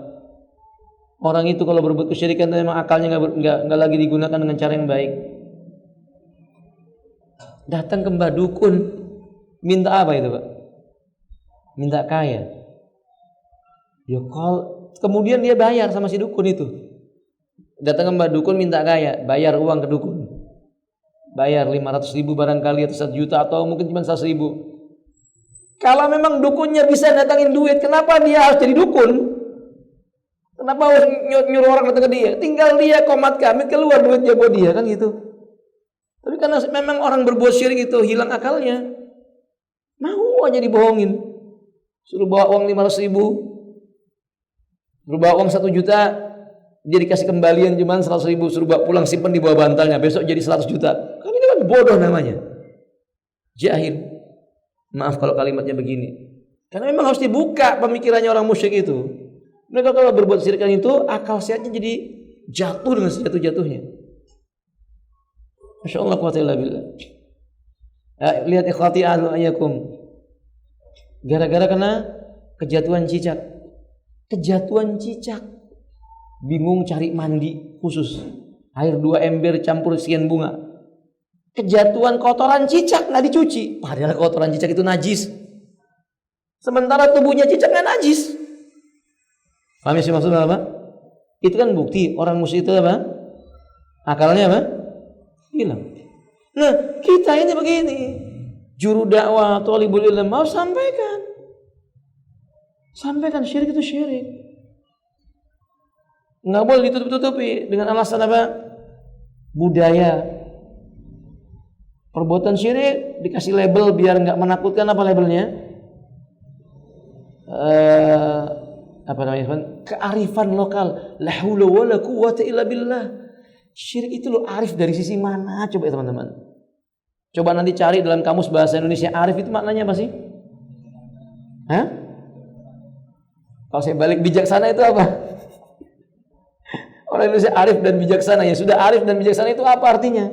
orang itu kalau berbuat kesyirikan memang akalnya nggak lagi digunakan dengan cara yang baik. Datang ke mbah dukun, minta apa itu Pak? Minta kaya. Kemudian dia bayar sama si dukun itu. Datang ke mbah dukun minta kaya, bayar uang ke dukun. Bayar 500.000 barangkali atau 1 juta atau mungkin cuma 100.000. Kalau memang dukunnya bisa datangin duit, kenapa dia harus jadi dukun? Kenapa harus nyuruh orang datang ke dia? Tinggal dia komat kami keluar duitnya buat dia, kan gitu. Tapi karena memang orang berbuat syirik itu hilang akalnya, mau aja dibohongin. Suruh bawa uang 500.000, suruh bawa uang 1 juta, dia dikasih kembalian cuma 100.000, suruh bawa pulang simpan di bawah bantalnya, besok jadi 100 juta. Kan ini kan bodoh namanya, jahil. Maaf kalau kalimatnya begini, karena memang harus dibuka pemikirannya orang musyrik itu. Mereka kalau berbuat syirikan itu akal sehatnya jadi jatuh dengan sejatuh-jatuhnya. Masya Allah quwwata billah. Lihat ikhwati ayakum. Gara-gara kena kejatuhan cicak. Kejatuhan cicak. Bingung cari mandi khusus. Air 2 ember campur sekian bunga. Kejatuhan kotoran cicak nggak dicuci. Padahal kotoran cicak itu najis. Sementara tubuhnya cicak nggak najis. Paham sih maksudnya apa? Itu kan bukti orang musyrik itu apa? Akalnya apa? Hilang. Nah, kita ini begini. Juru dakwah, thalibul ilm harus sampaikan. Sampaikan syirik itu syirik. Enggak boleh ditutup-tutupi dengan alasan apa? Budaya. Perbuatan syirik dikasih label biar enggak menakutkan, apa labelnya? Apa namanya? Kearifan lokal. La haula wala quwwata illa billah. Syirik itu lo arif dari sisi mana? Coba ya teman-teman. Coba nanti cari dalam kamus bahasa Indonesia, arif itu maknanya apa sih? Hah? Kalau saya balik bijaksana itu apa? Orang Indonesia arif dan bijaksana, ya sudah, arif dan bijaksana itu apa artinya?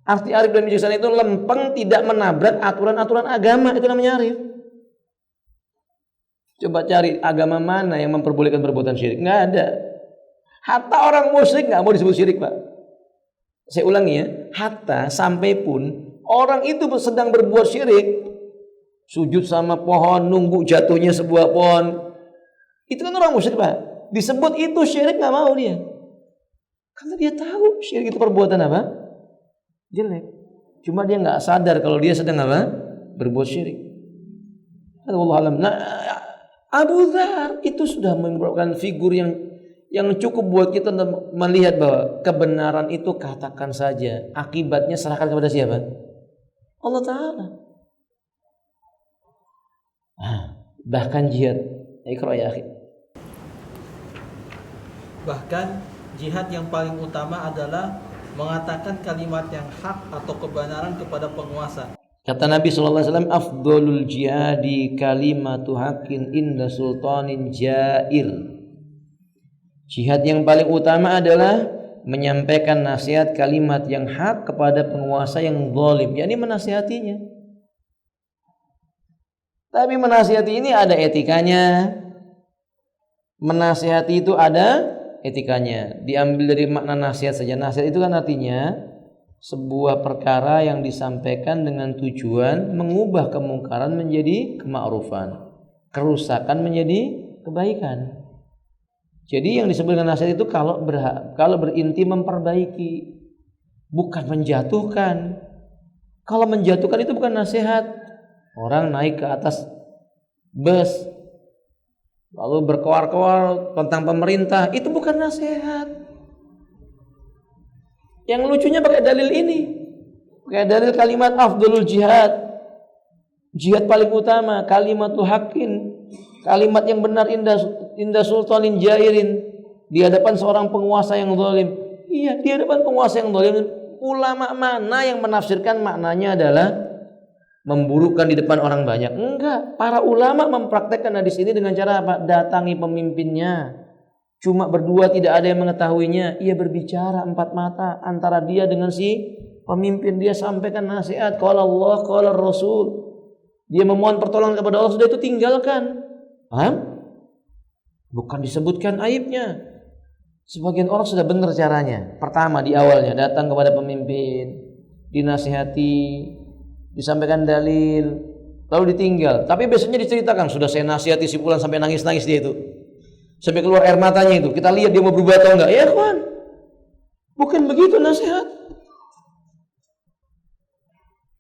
Arti arif dan bijaksana itu lempeng, tidak menabrak aturan-aturan agama, itu namanya arif. Coba cari agama mana yang memperbolehkan perbuatan syirik. Nggak ada. Hatta orang musyrik nggak mau disebut syirik Pak. Saya ulangi ya. Hatta sampai pun orang itu sedang berbuat syirik, sujud sama pohon, nunggu jatuhnya sebuah pohon, itu kan orang musyrik Pak. Disebut itu syirik nggak mau dia. Karena dia tahu syirik itu perbuatan apa? Jelek. Cuma dia nggak sadar kalau dia sedang apa? Berbuat syirik. Wallahu alam. Nah, Abu Dzar itu sudah merupakan figur yang cukup buat kita melihat bahwa kebenaran itu katakan saja, akibatnya serahkan kepada siapa? Allah Ta'ala. Bahkan jihad, Iqra ya akhi. Bahkan jihad yang paling utama adalah mengatakan kalimat yang hak atau kebenaran kepada penguasa. Kata Nabi SAW, afdolul jihadi kalimatu haqqin inda sultanin jair. Jihad yang paling utama adalah menyampaikan nasihat kalimat yang hak kepada penguasa yang zalim, yakni menasihatinya. Tapi menasihati ini ada etikanya. Menasihati itu ada etikanya. Diambil dari makna nasihat saja. Nasihat itu kan artinya sebuah perkara yang disampaikan dengan tujuan mengubah kemungkaran menjadi kema'rufan, kerusakan menjadi kebaikan. Jadi yang disebut dengan nasihat itu kalau berinti memperbaiki, bukan menjatuhkan. Kalau menjatuhkan itu bukan nasihat. Orang naik ke atas bus lalu berkoar-koar tentang pemerintah, itu bukan nasihat. Yang lucunya pakai dalil ini. Pakai dalil kalimat afdalul jihad. Jihad paling utama, kalimatul haqqin, kalimat yang benar indah sultanin jairin, di hadapan seorang penguasa yang zalim. Iya, di hadapan penguasa yang zalim. Ulama mana yang menafsirkan maknanya adalah memburukkan di depan orang banyak? Enggak, para ulama mempraktekkan hadis ini dengan cara apa? Datangi pemimpinnya. Cuma berdua, tidak ada yang mengetahuinya. Ia berbicara empat mata antara dia dengan si pemimpin. Dia sampaikan nasihat, qala Allah, qala Rasul. Dia memohon pertolongan kepada Allah, sudah itu tinggalkan. Paham? Bukan disebutkan aibnya. Sebagian orang sudah benar caranya. Pertama di awalnya datang kepada pemimpin, dinasihati, disampaikan dalil, lalu ditinggal. Tapi besoknya diceritakan, sudah saya nasihati si fulan sampai nangis-nangis dia itu. Sampai keluar air matanya itu. Kita lihat dia mau berubah atau enggak. Ya kawan, bukan begitu nasihat.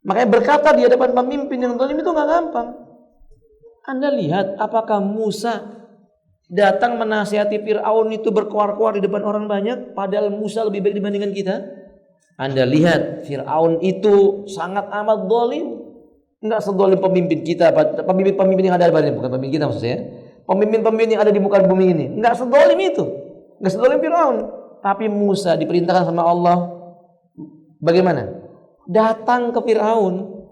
Makanya berkata di hadapan pemimpin yang zalim itu enggak gampang. Anda lihat apakah Musa datang menasihati Fir'aun itu berkoar-koar di depan orang banyak, padahal Musa lebih baik dibandingkan kita? Anda lihat Fir'aun itu sangat amat zalim. Enggak sezalim pemimpin kita, pemimpin yang ada di bukan pemimpin kita maksudnya. Pemimpin-pemimpin yang ada di muka bumi ini enggak sezalim itu. Enggak sezalim Fir'aun. Tapi Musa diperintahkan sama Allah bagaimana? Datang ke Fir'aun,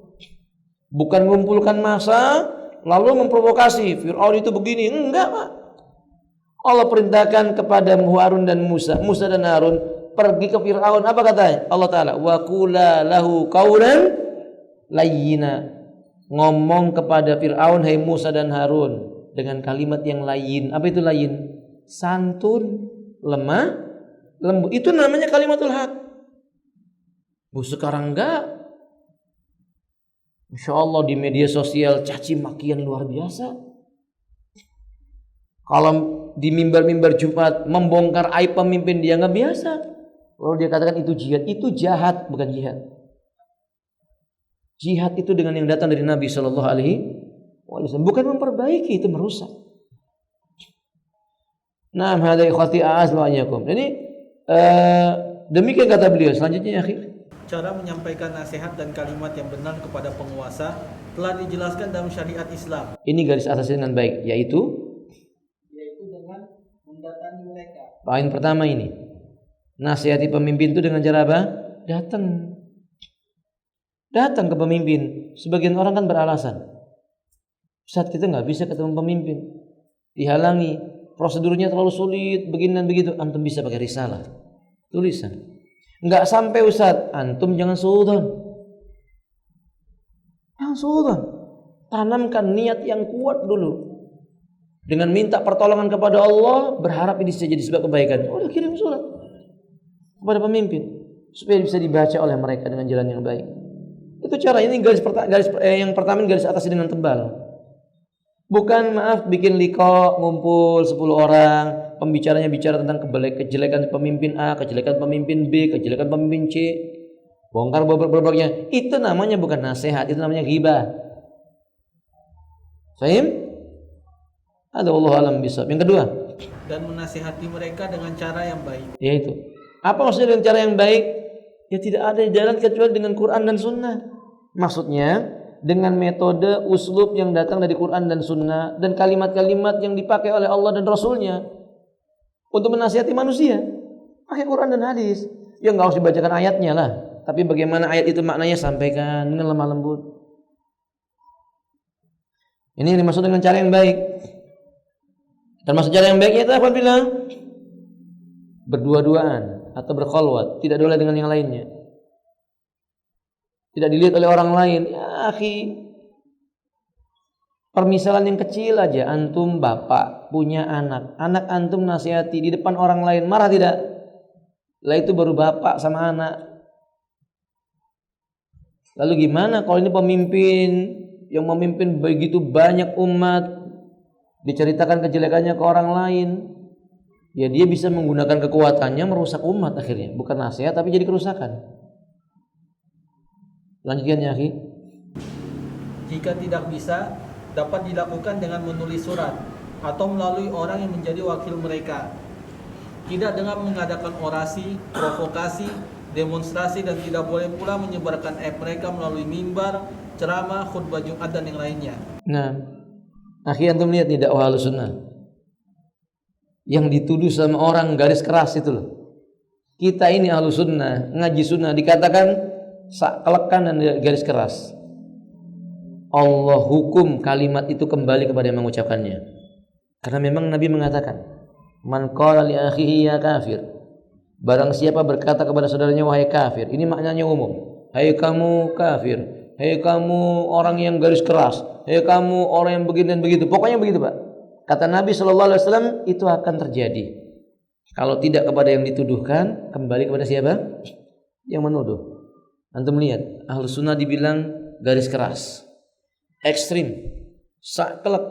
bukan mengumpulkan massa lalu memprovokasi Fir'aun itu begini, enggak Pak. Allah perintahkan kepada Harun dan Musa dan Harun pergi ke Fir'aun. Apa katanya? Allah Ta'ala, wa qula lahu qawlan layyina. Ngomong kepada Fir'aun, hai Musa dan Harun, dengan kalimat yang layyin. Apa itu layyin? Santun, lemah, lembut. Itu namanya kalimatul haq. Sekarang enggak. Masya Allah di media sosial caci makian luar biasa. Kalau di mimbar-mimbar Jumat membongkar aib pemimpin dia nggak biasa. Lalu dia katakan itu jihad, itu jahat, bukan jihad. Jihad itu dengan yang datang dari Nabi Shallallahu Alaihi Wasallam, bukan memperbaiki, itu merusak. Nah, hadza ikhwati a'azzallahu. Jadi demikian kata beliau. Selanjutnya akhir. Cara menyampaikan nasihat dan kalimat yang benar kepada penguasa telah dijelaskan dalam syariat Islam. Ini garis atasnya dengan baik, yaitu dengan mendatangi mereka. Poin pertama ini, nasihati pemimpin itu dengan cara apa? Datang ke pemimpin. Sebagian orang kan beralasan, saat kita nggak bisa ketemu pemimpin, dihalangi, prosedurnya terlalu sulit, begini dan begitu. Antum bisa pakai risalah, tulisan. Nggak sampai Ustaz, antum jangan suudzon. Tanamkan niat yang kuat dulu. Dengan minta pertolongan kepada Allah, berharap ini bisa jadi sebab kebaikan. Udah kirim surat kepada pemimpin supaya bisa dibaca oleh mereka dengan jalan yang baik. Itu cara ini yang pertama garis atas dengan tebal. Bukan bikin liko ngumpul 10 orang, pembicaranya bicara tentang kejelekan pemimpin A, kejelekan pemimpin B, kejelekan pemimpin C, bongkar bobot-bobotnya. Itu namanya bukan nasihat, itu namanya ghibah. Fahim? Ada Allah alam bisawab. Yang kedua, dan menasihati mereka dengan cara yang baik. Yaitu apa maksudnya dengan cara yang baik? Ya tidak ada jalan kecuali dengan Quran dan Sunnah. Maksudnya dengan metode uslub yang datang dari Quran dan Sunnah dan kalimat-kalimat yang dipakai oleh Allah dan Rasulnya untuk menasihati manusia. Pakai Quran dan hadis. Ya nggak harus dibacakan ayatnya lah, tapi bagaimana ayat itu maknanya sampaikan dengan lemah lembut. Ini yang dimaksud dengan cara yang baik. Termasuk cara yang baiknya itu apa bilang? Berdua-duaan atau berkholwat, tidak boleh dengan yang lainnya. Tidak dilihat oleh orang lain. Ya akhi, permisalan yang kecil aja. Antum bapak punya anak antum nasihati di depan orang lain, marah tidak? Lah itu baru bapak sama anak. Lalu gimana kalau ini pemimpin yang memimpin begitu banyak umat, diceritakan kejelekannya ke orang lain, ya dia bisa menggunakan kekuatannya merusak umat akhirnya, bukan nasihat tapi jadi kerusakan. Lanjutkan ya, akhi. Jika tidak bisa, dapat dilakukan dengan menulis surat atau melalui orang yang menjadi wakil mereka. Tidak dengan mengadakan orasi, provokasi, demonstrasi, dan tidak boleh pula menyebarkan aib mereka melalui mimbar, ceramah, khutbah Jumat dan yang lainnya. Nah, akhi, antum lihat nih dakwah Ahlussunnah yang dituduh sama orang garis keras itu loh. Kita ini Ahlussunnah, ngaji sunnah dikatakan kelekan dan garis keras. Allah hukum kalimat itu kembali kepada yang mengucapkannya. Karena memang Nabi mengatakan, man qala li akhihi ya kafir. Barang siapa berkata kepada saudaranya wahai kafir. Ini maknanya umum. Hai kamu kafir. Hai kamu orang yang garis keras. Hai kamu orang yang begini dan begitu. Pokoknya begitu, Pak. Kata Nabi SAW, itu akan terjadi. Kalau tidak kepada yang dituduhkan, kembali kepada siapa? Yang menuduh. Antum lihat, Ahlussunnah dibilang garis keras, ekstrim, saklek,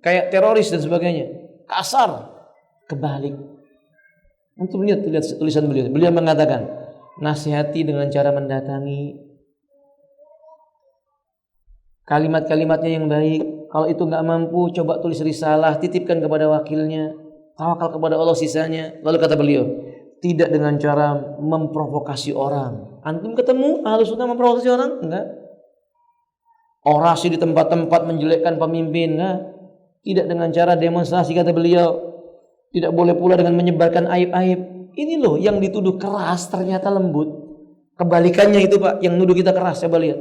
kayak teroris dan sebagainya, kasar, kebalik. Antum lihat tulisan beliau. Beliau mengatakan, nasihati dengan cara mendatangi, kalimat-kalimatnya yang baik. Kalau itu nggak mampu, coba tulis risalah, titipkan kepada wakilnya, tawakal kepada Allah sisanya. Lalu kata beliau, tidak dengan cara memprovokasi orang. Antum ketemu Ahlussunnah memprovokasi orang? Enggak. Orasi di tempat-tempat menjelekkan pemimpin? Enggak. Tidak dengan cara demonstrasi, kata beliau. Tidak boleh pula dengan menyebarkan aib-aib. Ini loh yang dituduh keras ternyata lembut. Kebalikannya itu, Pak, yang nuduh kita keras. Coba lihat.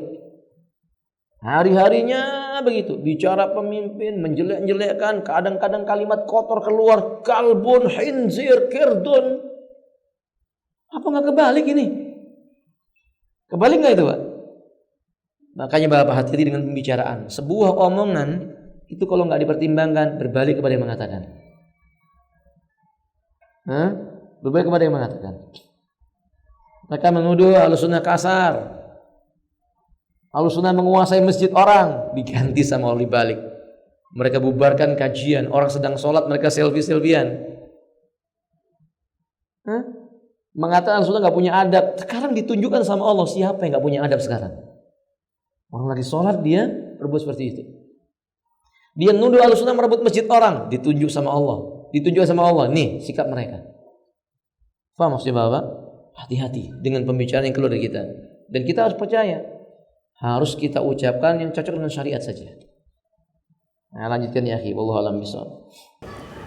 Hari-harinya begitu, bicara pemimpin, menjelek-jelekkan, kadang-kadang kalimat kotor keluar, kalbun, khinzir, kirdun. Apa nggak kebalik ini? Kebalik nggak itu, Pak? Makanya Bapak hati-hati dengan pembicaraan. Sebuah omongan itu kalau nggak dipertimbangkan berbalik kepada yang mengatakan. Berbalik kepada yang mengatakan. Mereka menuduh Ahlussunnah kasar. Ahlussunnah menguasai masjid orang, diganti sama oli balik. Mereka bubarkan kajian, orang sedang sholat mereka selfie-selfian. Mengatakan Ahlussunnah nggak punya adab. Sekarang ditunjukkan sama Allah siapa yang nggak punya adab sekarang. Orang lagi sholat dia berbuat seperti itu. Dia nuduh Ahlussunnah merebut masjid orang, ditunjuk sama Allah. Ditunjuk sama Allah. Nih sikap mereka. Faham maksudnya Bapak? Hati-hati dengan pembicaraan yang keluar dari kita. Dan kita harus percaya. Harus kita ucapkan yang cocok dengan syariat saja. Nah, lanjutkan ya akhi. Wallahu a'lam bishawab.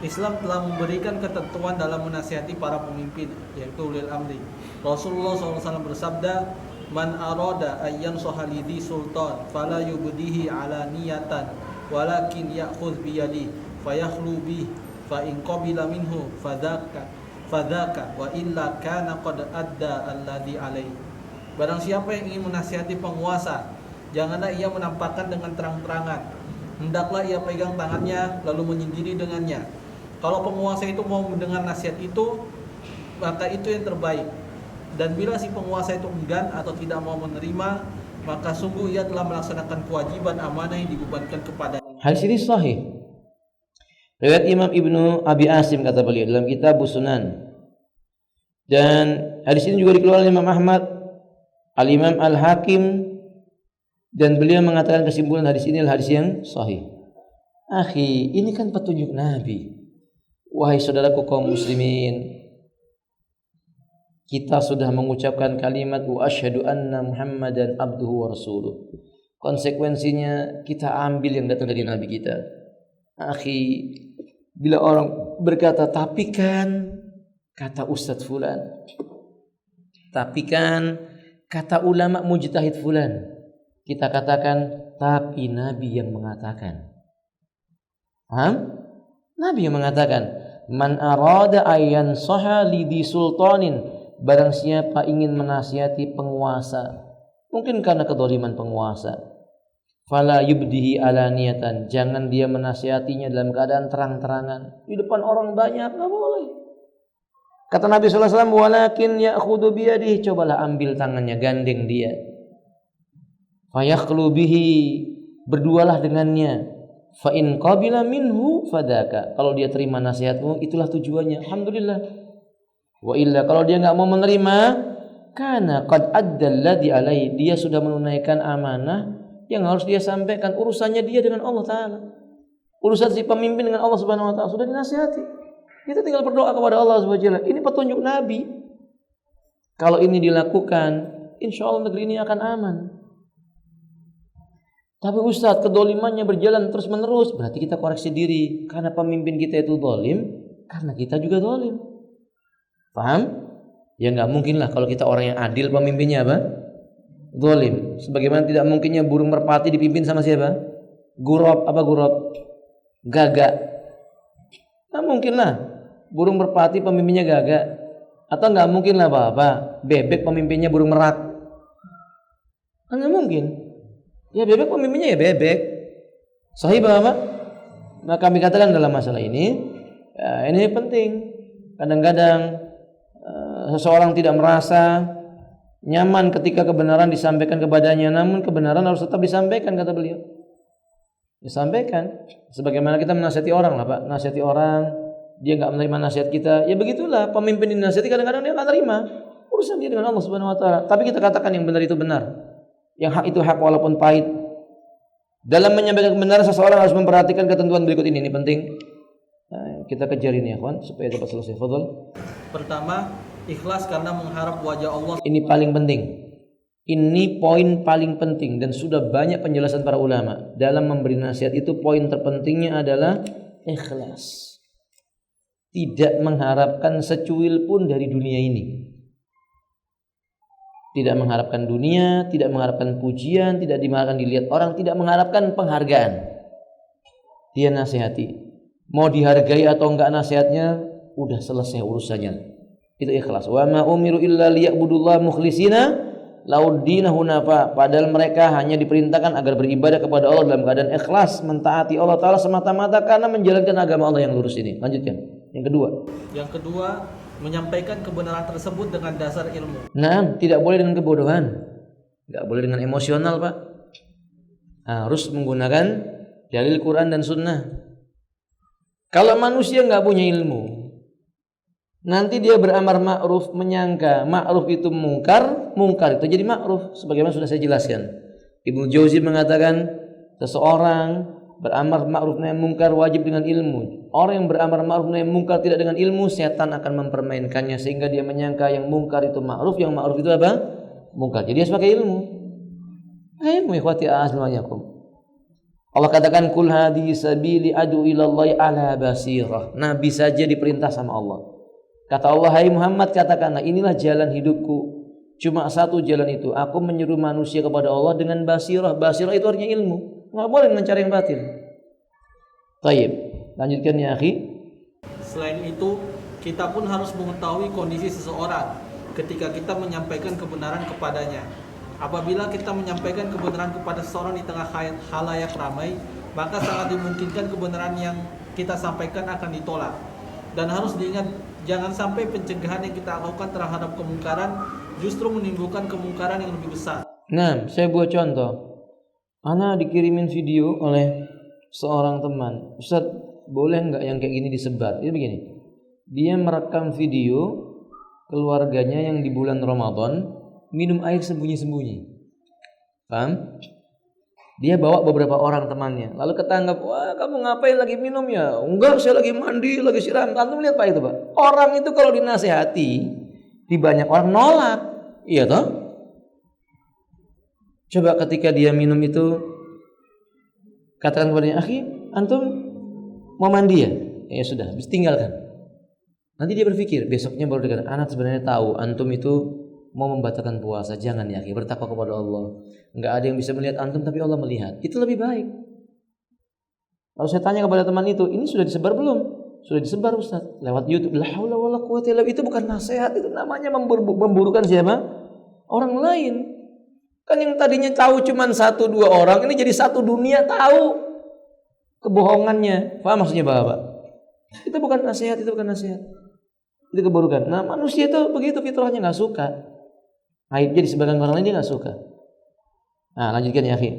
Islam telah memberikan ketentuan dalam menasihati para pemimpin, yaitu ulil amri. Rasulullah SAW bersabda, man arada ayyan sohalidhi sultan fala yubdihi ala niyatan walakin ya'khudh biyadi fayakhlu bih fa in qabila minhu fadhaka wa illa kana qad adda alladhi alaihi. Barang siapa yang ingin menasihati penguasa, janganlah ia menampakkan dengan terang-terangan, hendaklah ia pegang tangannya lalu menyendiri dengannya. Kalau penguasa itu mau mendengar nasihat itu, maka itu yang terbaik. Dan bila si penguasa itu enggan atau tidak mau menerima, maka sungguh ia telah melaksanakan kewajiban amanah yang dibebankan kepadanya. Hadis ini sahih. Riwayat Imam Ibnu Abi Asim kata beliau dalam kitab Sunan. Dan hadis ini juga dikeluarkan oleh Imam Ahmad, Al-Imam Al-Hakim, dan beliau mengatakan kesimpulan hadis ini adalah hadis yang sahih. Akhi, ini kan petunjuk Nabi. Wahai saudaraku kaum muslimin, kita sudah mengucapkan kalimat wa asyhadu anna Muhammadan abduhu wa rasuluh. Konsekuensinya kita ambil yang datang dari Nabi kita. Akhi, bila orang berkata tapi kan kata Ustadz fulan, tapi kan kata ulama mujtahid fulan, kita katakan tapi Nabi yang mengatakan. Paham? Nabi yang mengatakan, man arada ayyan saha li sultanin, barang siapa ingin menasihati penguasa, mungkin karena kezaliman penguasa, fala yubdihi alaniyatan, jangan dia menasihatinya dalam keadaan terang-terangan di depan orang banyak, enggak boleh. Kata Nabi sallallahu alaihi wasallam, walakin ya'khudhu biyadihi, cobalah ambil tangannya, gandeng dia. Fayakhlu bihi, berdualah dengannya. Fa in qabila minhu fadaka. Kalau dia terima nasihatmu, itulah tujuannya. Alhamdulillah. Wa illa, kalau dia enggak mau menerima, kana qad adda alladhi alaihi, dia sudah menunaikan amanah yang harus dia sampaikan. Urusannya dia dengan Allah Ta'ala, urusan si pemimpin dengan Allah Subhanahu wa Ta'ala sudah dinasihati. Kita tinggal berdoa kepada Allah Subhanahu wa Ta'ala. Ini petunjuk Nabi. Kalau ini dilakukan, insya Allah negeri ini akan aman. Tapi Ustaz, kedolimannya berjalan terus menerus, berarti kita koreksi diri. Karena pemimpin kita itu dolim, karena kita juga dolim. Paham? Ya nggak mungkin lah kalau kita orang yang adil, pemimpinnya apa? Dolim. Sebagaimana tidak mungkinnya burung merpati dipimpin sama siapa? Gurab. Apa gurab? Gagak. Nggak mungkin lah burung merpati pemimpinnya gagak. Atau nggak mungkin lah apa? Bebek pemimpinnya burung merak. Nggak mungkin. Ya bebek pemimpinnya ya bebek. Sahih apa? Nah kami katakan dalam masalah ini, ya, ini penting. Kadang-kadang seseorang tidak merasa nyaman ketika kebenaran disampaikan kepadanya, namun kebenaran harus tetap disampaikan, kata beliau. Disampaikan. Sebagaimana kita menasihati orang lah Pak, nasihati orang, dia nggak menerima nasihat kita, ya begitulah. Pemimpin dinasihati kadang-kadang dia nggak terima. Urusan dia dengan Allah Subhanahu Wa Taala. Tapi kita katakan yang benar itu benar. Yang hak itu hak walaupun pahit. Dalam menyampaikan kebenaran seseorang harus memperhatikan ketentuan berikut ini penting. Nah, kita kejar ini ya kawan supaya dapat selesai. Fadhol. Pertama, ikhlas karena mengharap wajah Allah. Ini paling penting. Ini poin paling penting dan sudah banyak penjelasan para ulama dalam memberi nasihat itu. Poin terpentingnya adalah ikhlas. Tidak mengharapkan secuil pun dari dunia ini. Tidak mengharapkan dunia, tidak mengharapkan pujian, tidak mengharapkan dilihat orang, tidak mengharapkan penghargaan. Dia nasihati. Mau dihargai atau enggak nasihatnya, udah selesai urusannya. Itu ikhlas. Wa ma umiru illa liya'budullaha mukhlishina lauddina hunafa. Padahal mereka hanya diperintahkan agar beribadah kepada Allah dalam keadaan ikhlas, mentaati Allah Ta'ala semata-mata karena menjalankan agama Allah yang lurus ini. Lanjutkan. Yang kedua, menyampaikan kebenaran tersebut dengan dasar ilmu. Nah, tidak boleh dengan kebodohan. Tidak boleh dengan emosional, Pak. Harus menggunakan dalil Quran dan Sunnah. Kalau manusia nggak punya ilmu, nanti dia beramar ma'ruf, menyangka ma'ruf itu mungkar, mungkar itu jadi ma'ruf. Sebagaimana sudah saya jelaskan. Ibnu Jauzi mengatakan seseorang beramar ma'ruf nahi mungkar wajib dengan ilmu. Orang yang beramar ma'ruf nahi mungkar tidak dengan ilmu, setan akan mempermainkannya sehingga dia menyangka yang mungkar itu ma'ruf, yang ma'ruf itu apa? Mungkar. Jadi dia harus pakai ilmu. Ilmu ikhwati a'azzallahu. Allah katakan kul hadhihi sabili adu ilallahi ala basirah. Nabi saja diperintah sama Allah. Kata Allah, hai Muhammad, katakanlah inilah jalan hidupku. Cuma satu jalan itu. Aku menyuruh manusia kepada Allah dengan basirah. Basirah itu artinya ilmu. Nggak boleh dengan cara yang batil. Taib. Lanjutkan ya akhi. Selain itu, kita pun harus mengetahui kondisi seseorang ketika kita menyampaikan kebenaran kepadanya. Apabila kita menyampaikan kebenaran kepada seseorang di tengah khalayak ramai, maka sangat dimungkinkan kebenaran yang kita sampaikan akan ditolak. Dan harus diingat, jangan sampai pencegahan yang kita lakukan terhadap kemungkaran justru menimbulkan kemungkaran yang lebih besar. Nah, saya buat contoh. Ana dikirimin video oleh seorang teman. Ustaz, boleh nggak yang kayak gini disebar? Itu begini. Dia merekam video keluarganya yang di bulan Ramadan minum air sembunyi-sembunyi. Paham? Dia bawa beberapa orang temannya. Lalu ketanggap, wah kamu ngapain lagi minum ya? Enggak, saya lagi mandi, lagi siram. Antum lihat Pak itu Pak. Orang itu kalau dinasehati, di banyak orang nolak. Iya toh? Coba ketika dia minum itu, katakan kepadanya, akhi, antum mau mandi ya? Ya sudah, habis tinggalkan. Nanti dia berpikir, besoknya baru dikatakan, anak sebenarnya tahu antum itu mau membatalkan puasa. Jangan ya akhi, bertakwa kepada Allah. Enggak ada yang bisa melihat antum, tapi Allah melihat. Itu lebih baik. Lalu saya tanya kepada teman itu, ini sudah disebar belum? Sudah disebar Ustaz, lewat YouTube. La haula wala quwwata illa billah. Itu bukan nasihat, itu namanya memburukan siapa? Orang lain. Kan yang tadinya tahu cuma 1-2 orang, ini jadi satu dunia tahu kebohongannya. Paham maksudnya Bapak? Itu bukan nasihat, itu bukan nasihat. Itu keburukan. Nah manusia itu begitu fitrahnya, nggak suka. Aib jadi sebagian orang lain dia nggak suka. Nah lanjutkan ya akhi.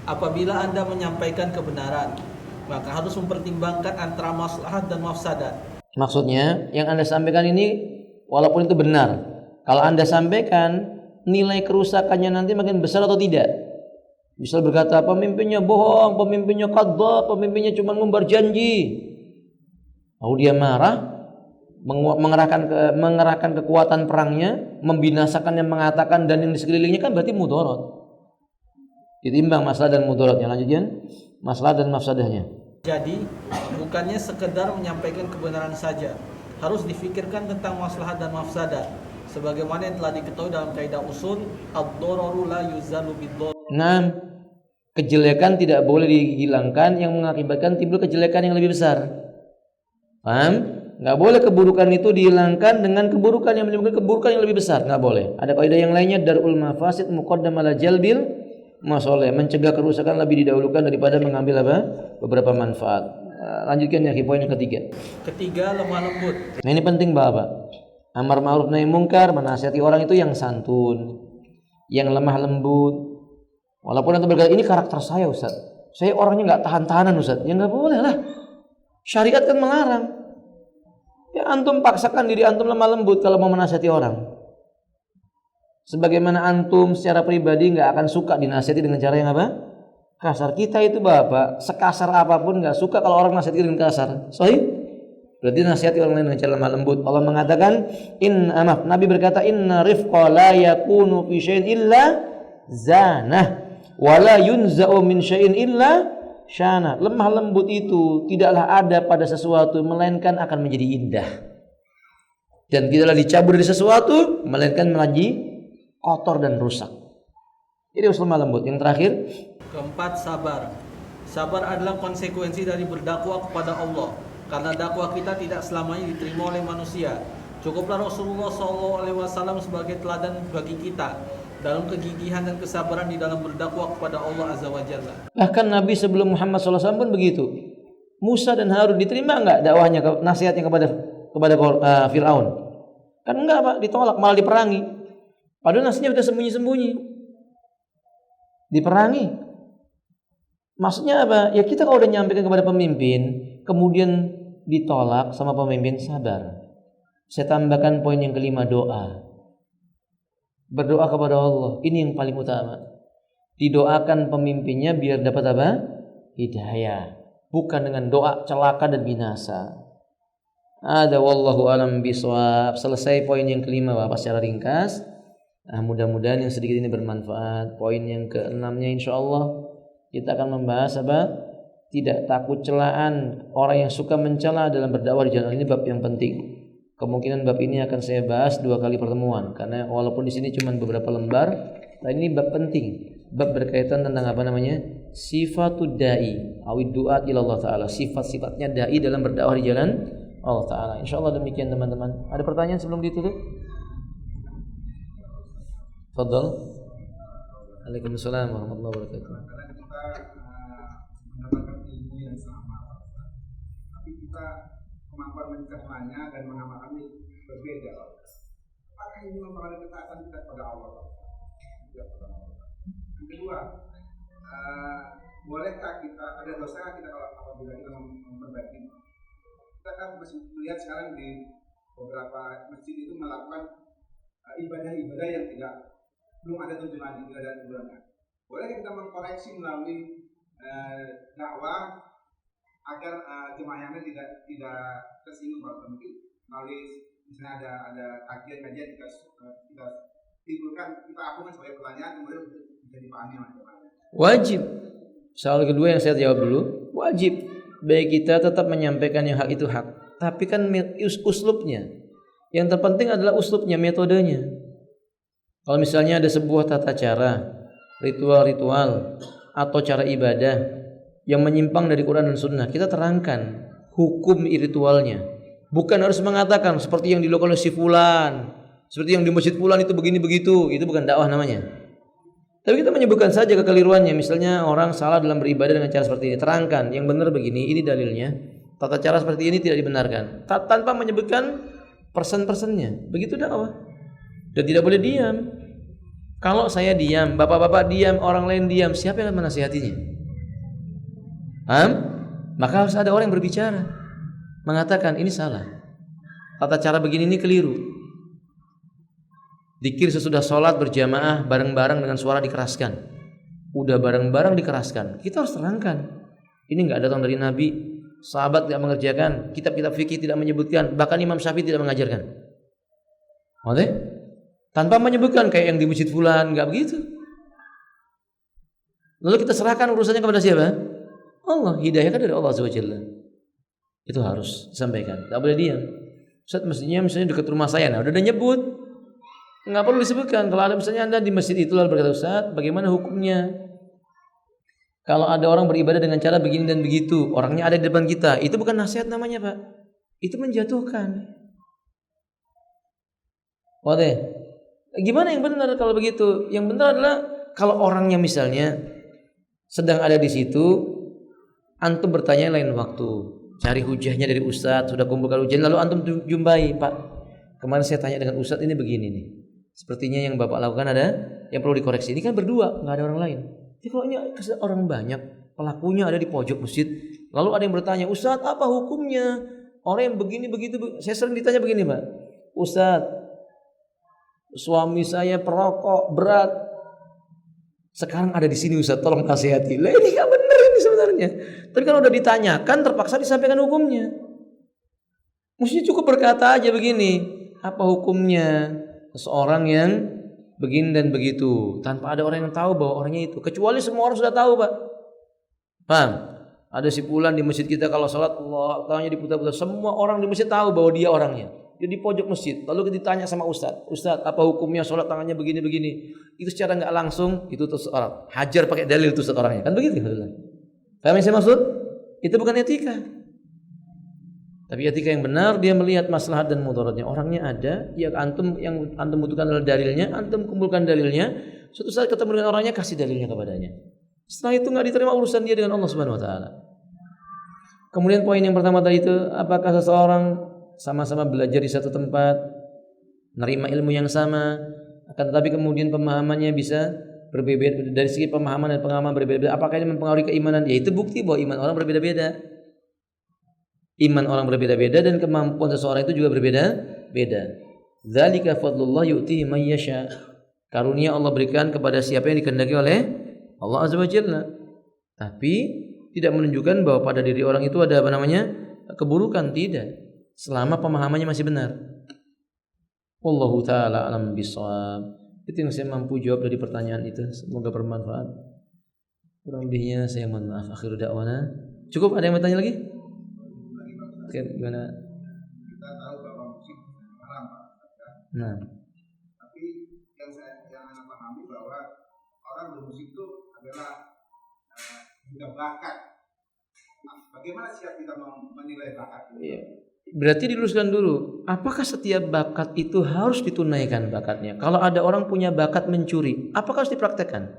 Apabila Anda menyampaikan kebenaran, maka harus mempertimbangkan antara maslahat dan mafsadat. Maksudnya yang Anda sampaikan ini walaupun itu benar, kalau Anda sampaikan nilai kerusakannya nanti makin besar atau tidak. Misal berkata pemimpinnya bohong, pemimpinnya kadzdzab, pemimpinnya cuma ngumbar janji. Lalu dia marah, mengerahkan kekuatan perangnya, membinasakan yang mengatakan dan yang di sekelilingnya, kan berarti mudarat. Ditimbang masalah dan mudaratnya. Lanjutkan masalah dan mafsadahnya. Jadi bukannya sekedar menyampaikan kebenaran saja, harus difikirkan tentang maslahat dan mafsadat. Sebagaimana yang telah diketahui dalam kaidah usul, ad-dararu la yuzalu bid-darar. Nah, kejelekan tidak boleh dihilangkan yang mengakibatkan timbul kejelekan yang lebih besar. Paham? Nggak boleh keburukan itu dihilangkan dengan keburukan yang menimbulkan keburukan yang lebih besar. Nggak boleh. Ada kaidah yang lainnya, darul mafasid muqaddam ala jalbil masoleh. Mencegah kerusakan lebih didahulukan daripada mengambil beberapa manfaat. Lanjutkan ya, poin yang ketiga. Ketiga, lemah lembut. Nah ini penting Bapak. Amar ma'ruf nahi mungkar, menasihati orang itu yang santun, yang lemah lembut. Walaupun nanti berkata ini karakter saya Ustaz, saya orangnya nggak tahan-tahanan Ustaz. Ya nggak boleh lah. Syariat kan melarang. Ya antum paksakan diri antum lemah lembut kalau mau menasihati orang. Sebagaimana antum secara pribadi nggak akan suka dinasihati dengan cara yang apa? Kasar. Kita itu Bapak, sekasar apapun nggak suka kalau orang nasihati dengan kasar. Sahih? Berarti nasihati orang lain dengan cara lemah lembut. Allah mengatakan, Nabi berkata, inna rifqa la yakunu fi syai'in illa zanah, wa la yunza'u min syai'in illa syana. Lemah lembut itu tidaklah ada pada sesuatu melainkan akan menjadi indah. Dan tidaklah dicabut dari sesuatu melainkan menjadi kotor dan rusak. Ini usul lemah lembut. Yang terakhir, keempat, sabar. Sabar adalah konsekuensi dari berdakwah kepada Allah. Karena dakwah kita tidak selamanya diterima oleh manusia. Cukuplah Rasulullah SAW sebagai teladan bagi kita dalam kegigihan dan kesabaran di dalam berdakwah kepada Allah Azza wa Jalla. Bahkan Nabi sebelum Muhammad SAW pun begitu. Musa dan Harun diterima enggak dakwahnya, nasihatnya kepada Fir'aun? Kan enggak Pak, ditolak, malah diperangi. Padahal nasihatnya sudah sembunyi-sembunyi. Diperangi. Maksudnya apa? Ya kita kalau udah nyampaikan kepada pemimpin, kemudian ditolak sama pemimpin, sabar. Saya tambahkan poin yang kelima, doa. Berdoa kepada Allah, ini yang paling utama. Didoakan pemimpinnya biar dapat apa? Hidayah. Bukan dengan doa celaka dan binasa. Ada wallahu alam bisawab. Selesai poin yang kelima Bapak secara ringkas. Nah, mudah-mudahan yang sedikit ini bermanfaat. Poin yang keenamnya insyaallah kita akan membahas apa? Tidak takut celaan orang yang suka mencela dalam berdakwah di jalan. Ini bab yang penting. Kemungkinan bab ini akan saya bahas 2 kali pertemuan karena walaupun di sini cuma beberapa lembar, tapi ini bab penting. Bab berkaitan tentang apa namanya? Sifatud dai, awid duat ila Allah taala. Sifat-sifatnya dai dalam berdakwah di jalan Allah taala. Insyaallah demikian teman-teman. Ada pertanyaan sebelum ditutup? Fadhal. Waalaikumsalam warahmatullahi wabarakatuh. Mendapatkan ilmu yang sama, tapi kita kemampuan mencernanya dan mengamalkannya berbeda. Apakah ini mempengaruhi ketaatan kita kepada Allah? Yang kedua, bolehkah kita ada dosa kita kalau apabila kita memperbaiki? Kita kan masih melihat sekarang di beberapa masjid itu melakukan ibadah-ibadah yang belum ada tujuannya, tidak ada tujuannya. Bolehkah kita mengkoreksi melalui dakwah agar jemaahnya tidak tersinggung, bahwa mungkin melalui misalnya ada kajian-kajian kita timbulkan, kita akui sebagai pertanyaan kemudian bisa dipahami oleh jemaahnya. Wajib. Soal kedua yang saya jawab dulu, wajib. Baik kita tetap menyampaikan yang hak itu hak, tapi kan uslubnya. Yang terpenting adalah uslubnya, metodenya. Kalau misalnya ada sebuah tata cara, ritual-ritual atau cara ibadah yang menyimpang dari Quran dan Sunnah, kita terangkan hukum ritualnya. Bukan harus mengatakan seperti yang dilakukan oleh si fulan, seperti yang di masjid fulan itu begini begitu. Itu bukan dakwah namanya. Tapi kita menyebutkan saja kekeliruannya. Misalnya orang salah dalam beribadah dengan cara seperti ini, terangkan yang benar begini, ini dalilnya. Tata cara seperti ini tidak dibenarkan, tanpa menyebutkan persen-persennya. Begitu dakwah. Dan tidak boleh diam. Kalau saya diam, bapak-bapak diam, orang lain diam, siapa yang akan menasihatinya? Maka harus ada orang yang berbicara, mengatakan ini salah, tata cara begini ini keliru. Dzikir sesudah sholat berjamaah bareng-bareng dengan suara dikeraskan. Udah bareng-bareng dikeraskan, kita harus terangkan. Ini nggak datang dari Nabi, sahabat tidak mengerjakan, kitab-kitab fikih tidak menyebutkan, bahkan Imam Syafi'i tidak mengajarkan. Oke? Tanpa menyebutkan kayak yang di masjid fulan, nggak begitu. Lalu kita serahkan urusannya kepada siapa? Allah. Hidayah kan dari Allah SWT. Itu harus disampaikan, nggak boleh diam. Ustaz, mestinya misalnya dekat rumah saya, nah udah nyebut, nggak perlu disebutkan. Kalau ada misalnya Anda di masjid itu lalu berkata, Ustaz, bagaimana hukumnya kalau ada orang beribadah dengan cara begini dan begitu, orangnya ada di depan kita, itu bukan nasihat namanya, Pak. Itu menjatuhkan. Waduh, gimana yang benar kalau begitu? Yang benar adalah kalau orangnya misalnya sedang ada di situ, antum bertanya lain waktu, cari hujahnya dari ustadz, sudah kumpulkan hujah, lalu antum jumpai, Pak, kemarin saya tanya dengan ustadz ini begini nih, sepertinya yang bapak lakukan ada yang perlu dikoreksi. Ini kan berdua, nggak ada orang lain. Jadi kalau ini orang banyak, pelakunya ada di pojok masjid, lalu ada yang bertanya, ustadz apa hukumnya orang yang begini begitu? Saya sering ditanya begini, Pak, ustadz, suami saya perokok berat, sekarang ada di sini ustadz, tolong nasihati. Lah ini nggak benar ini sebenarnya. Tapi kalau udah ditanyakan, terpaksa disampaikan hukumnya. Mestinya cukup berkata aja begini, apa hukumnya seseorang yang begini dan begitu, tanpa ada orang yang tahu bahwa orangnya itu. Kecuali semua orang sudah tahu, Pak. Paham? Ada si fulan di masjid kita kalau sholat, Allah tangannya diputar-putar. Semua orang di masjid tahu bahwa dia orangnya. Dia di pojok masjid. Lalu ditanya sama ustadz, Ustadz apa hukumnya sholat tangannya begini-begini? Itu secara nggak langsung itu terus orang hajar pakai dalil itu ustadz orangnya. Kan begitu? Paham yang saya maksud? Itu bukan etika. Tapi etika yang benar, dia melihat maslahat dan mudaratnya. Orangnya ada, ya antum yang antum butuhkan adalah dalilnya, antum kumpulkan dalilnya. Suatu saat ketemu dengan orangnya, kasih dalilnya kepadanya. Setelah itu nggak diterima urusan dia dengan Allah Subhanahu Wa Taala. Kemudian poin yang pertama tadi itu, apakah seseorang sama-sama belajar di satu tempat, menerima ilmu yang sama, akan tetapi kemudian pemahamannya bisa berbeda dari segi pemahaman dan pengalaman berbeda. Apakah ini mempengaruhi keimanan? Ya itu bukti bahwa iman orang berbeda-beda. Iman orang berbeda-beda dan kemampuan seseorang itu juga berbeda-beda. Dzalika fadlullah yu'tihi may yasha. Karunia Allah berikan kepada siapa yang dikehendaki oleh Allah Azza wa Jalla. Tapi tidak menunjukkan bahwa pada diri orang itu ada keburukan, tidak. Selama pemahamannya masih benar. Wallahu taala alam bisawab. Itu yang saya mampu jawab dari pertanyaan itu. Semoga bermanfaat. Kurang lebihnya saya mohon maaf. Akhiru da'wana. Cukup, ada yang mau tanya lagi? Oke, gimana? Kita tahu bahwa musik haram, Pak. Nah, Tapi yang saya pahami bahwa orang bermusik itu adalah juga bakat. Nah, bagaimana siap kita menilai bakat itu? iya. Berarti diluruskan dulu, apakah setiap bakat itu harus ditunaikan bakatnya? Kalau ada orang punya bakat mencuri, apakah harus dipraktekkan?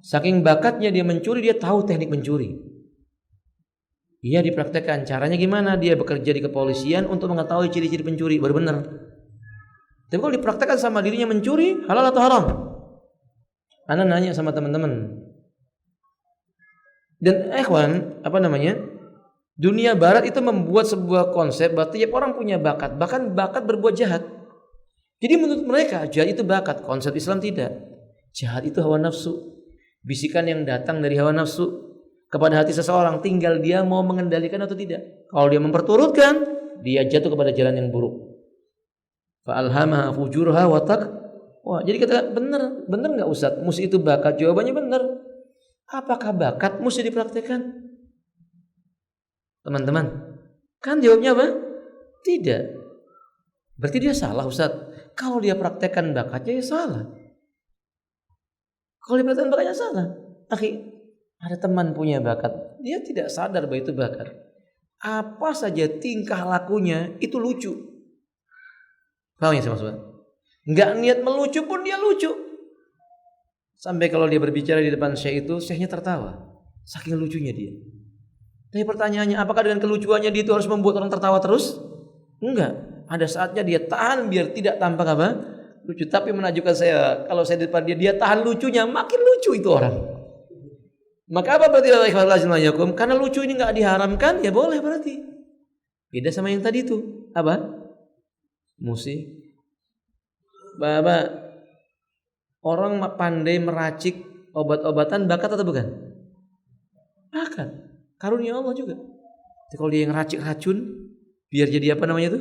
Saking bakatnya dia mencuri, dia tahu teknik mencuri. Iya, dipraktekkan. Caranya gimana? Dia bekerja di kepolisian untuk mengetahui ciri-ciri pencuri, baru benar. Tapi kalau dipraktekkan sama dirinya mencuri, halal atau haram? Anda nanya sama teman-teman. Dan dunia barat itu membuat sebuah konsep bahwa tiap orang punya bakat, bahkan bakat berbuat jahat. Jadi menurut mereka jahat itu bakat, konsep Islam tidak. Jahat itu hawa nafsu, bisikan yang datang dari hawa nafsu kepada hati seseorang, tinggal dia mau mengendalikan atau tidak. Kalau dia memperturutkan, dia jatuh kepada jalan yang buruk. Fa'alhamaha fujurha wa taqwa. Jadi kata benar enggak Ustaz? Mesti itu bakat? Jawabannya benar. Apakah bakat mesti dipraktekkan? Teman-teman, kan jawabnya apa? Tidak. Berarti dia salah, Ustaz. Kalau dia praktekkan bakatnya ya salah. Kalau dia praktekkan bakatnya salah. Akhi, ada teman punya bakat, dia tidak sadar bahwa itu bakat. Apa saja tingkah lakunya itu lucu. Paham ya maksudnya? Enggak niat melucu pun dia lucu. Sampai kalau dia berbicara di depan syekh itu, syekhnya tertawa. Saking lucunya dia. Tapi pertanyaannya, apakah dengan kelucuannya dia itu harus membuat orang tertawa terus? Enggak. Ada saatnya dia tahan biar tidak tampak lucu. Tapi menakjubkan saya, kalau saya di depan dia, dia tahan lucunya, makin lucu itu orang. Maka apa berarti ikhwanakum? Karena lucu ini nggak diharamkan, ya boleh berarti. Beda sama yang tadi itu. Apa? Musik. Bapak, orang pandai meracik obat-obatan bakat atau bukan? Bakat. Karunia Allah juga. Jadi kalau dia yang racik racun, biar jadi apa namanya itu?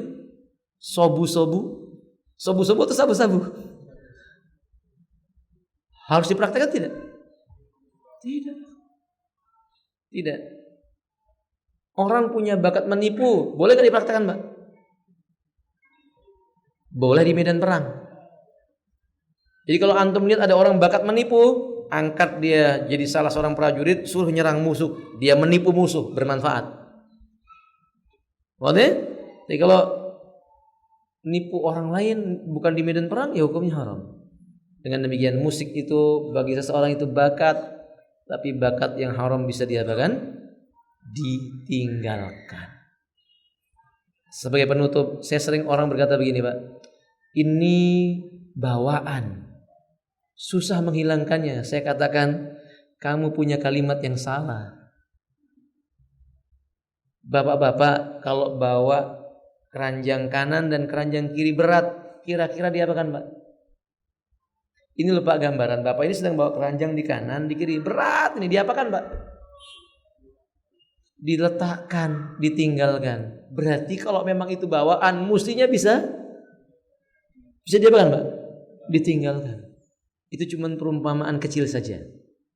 Sobu-sobu. Sobu-sobu atau sabu-sabu? Harus dipraktekkan tidak? Tidak. Tidak. Orang punya bakat menipu, boleh nggak dipraktekkan, Mbak? Boleh di medan perang. Jadi kalau antum lihat ada orang bakat menipu, angkat dia jadi salah seorang prajurit, suruh nyerang musuh, dia menipu musuh, bermanfaat. Boleh? Jadi kalau nipu orang lain bukan di medan perang, ya hukumnya haram. Dengan demikian musik itu bagi seseorang itu bakat, tapi bakat yang haram bisa diapakan? Ditinggalkan. Sebagai penutup, saya sering orang berkata begini, Pak. Ini bawaan. Susah menghilangkannya. Saya katakan, kamu punya kalimat yang salah. Bapak-bapak kalau bawa keranjang kanan dan keranjang kiri berat, kira-kira diapakan, Pak? Ini lho Pak gambaran, Bapak ini sedang bawa keranjang di kanan, di kiri, berat ini, diapakan Pak? Diletakkan, ditinggalkan. Berarti kalau memang itu bawaan, mestinya bisa diapakan Pak? Ditinggalkan. Itu cuma perumpamaan kecil saja.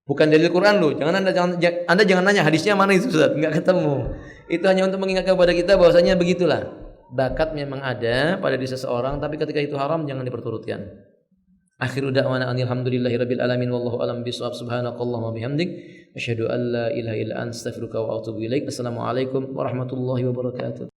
Bukan dalil Quran loh. Anda jangan nanya hadisnya mana itu Ustaz, enggak ketemu. Itu hanya untuk mengingatkan kepada kita bahwasanya begitulah. Bakat memang ada pada diri seseorang, tapi ketika itu haram jangan diperturutkan. Akhiru da'wana alhamdulillahirabbil alamin wallahu alam bisawab. Subhanakallahumma bihamdik asyhadu an la ilaha illa anta astaghfiruka wa atubu ilaik. Assalamualaikum warahmatullahi wabarakatuh.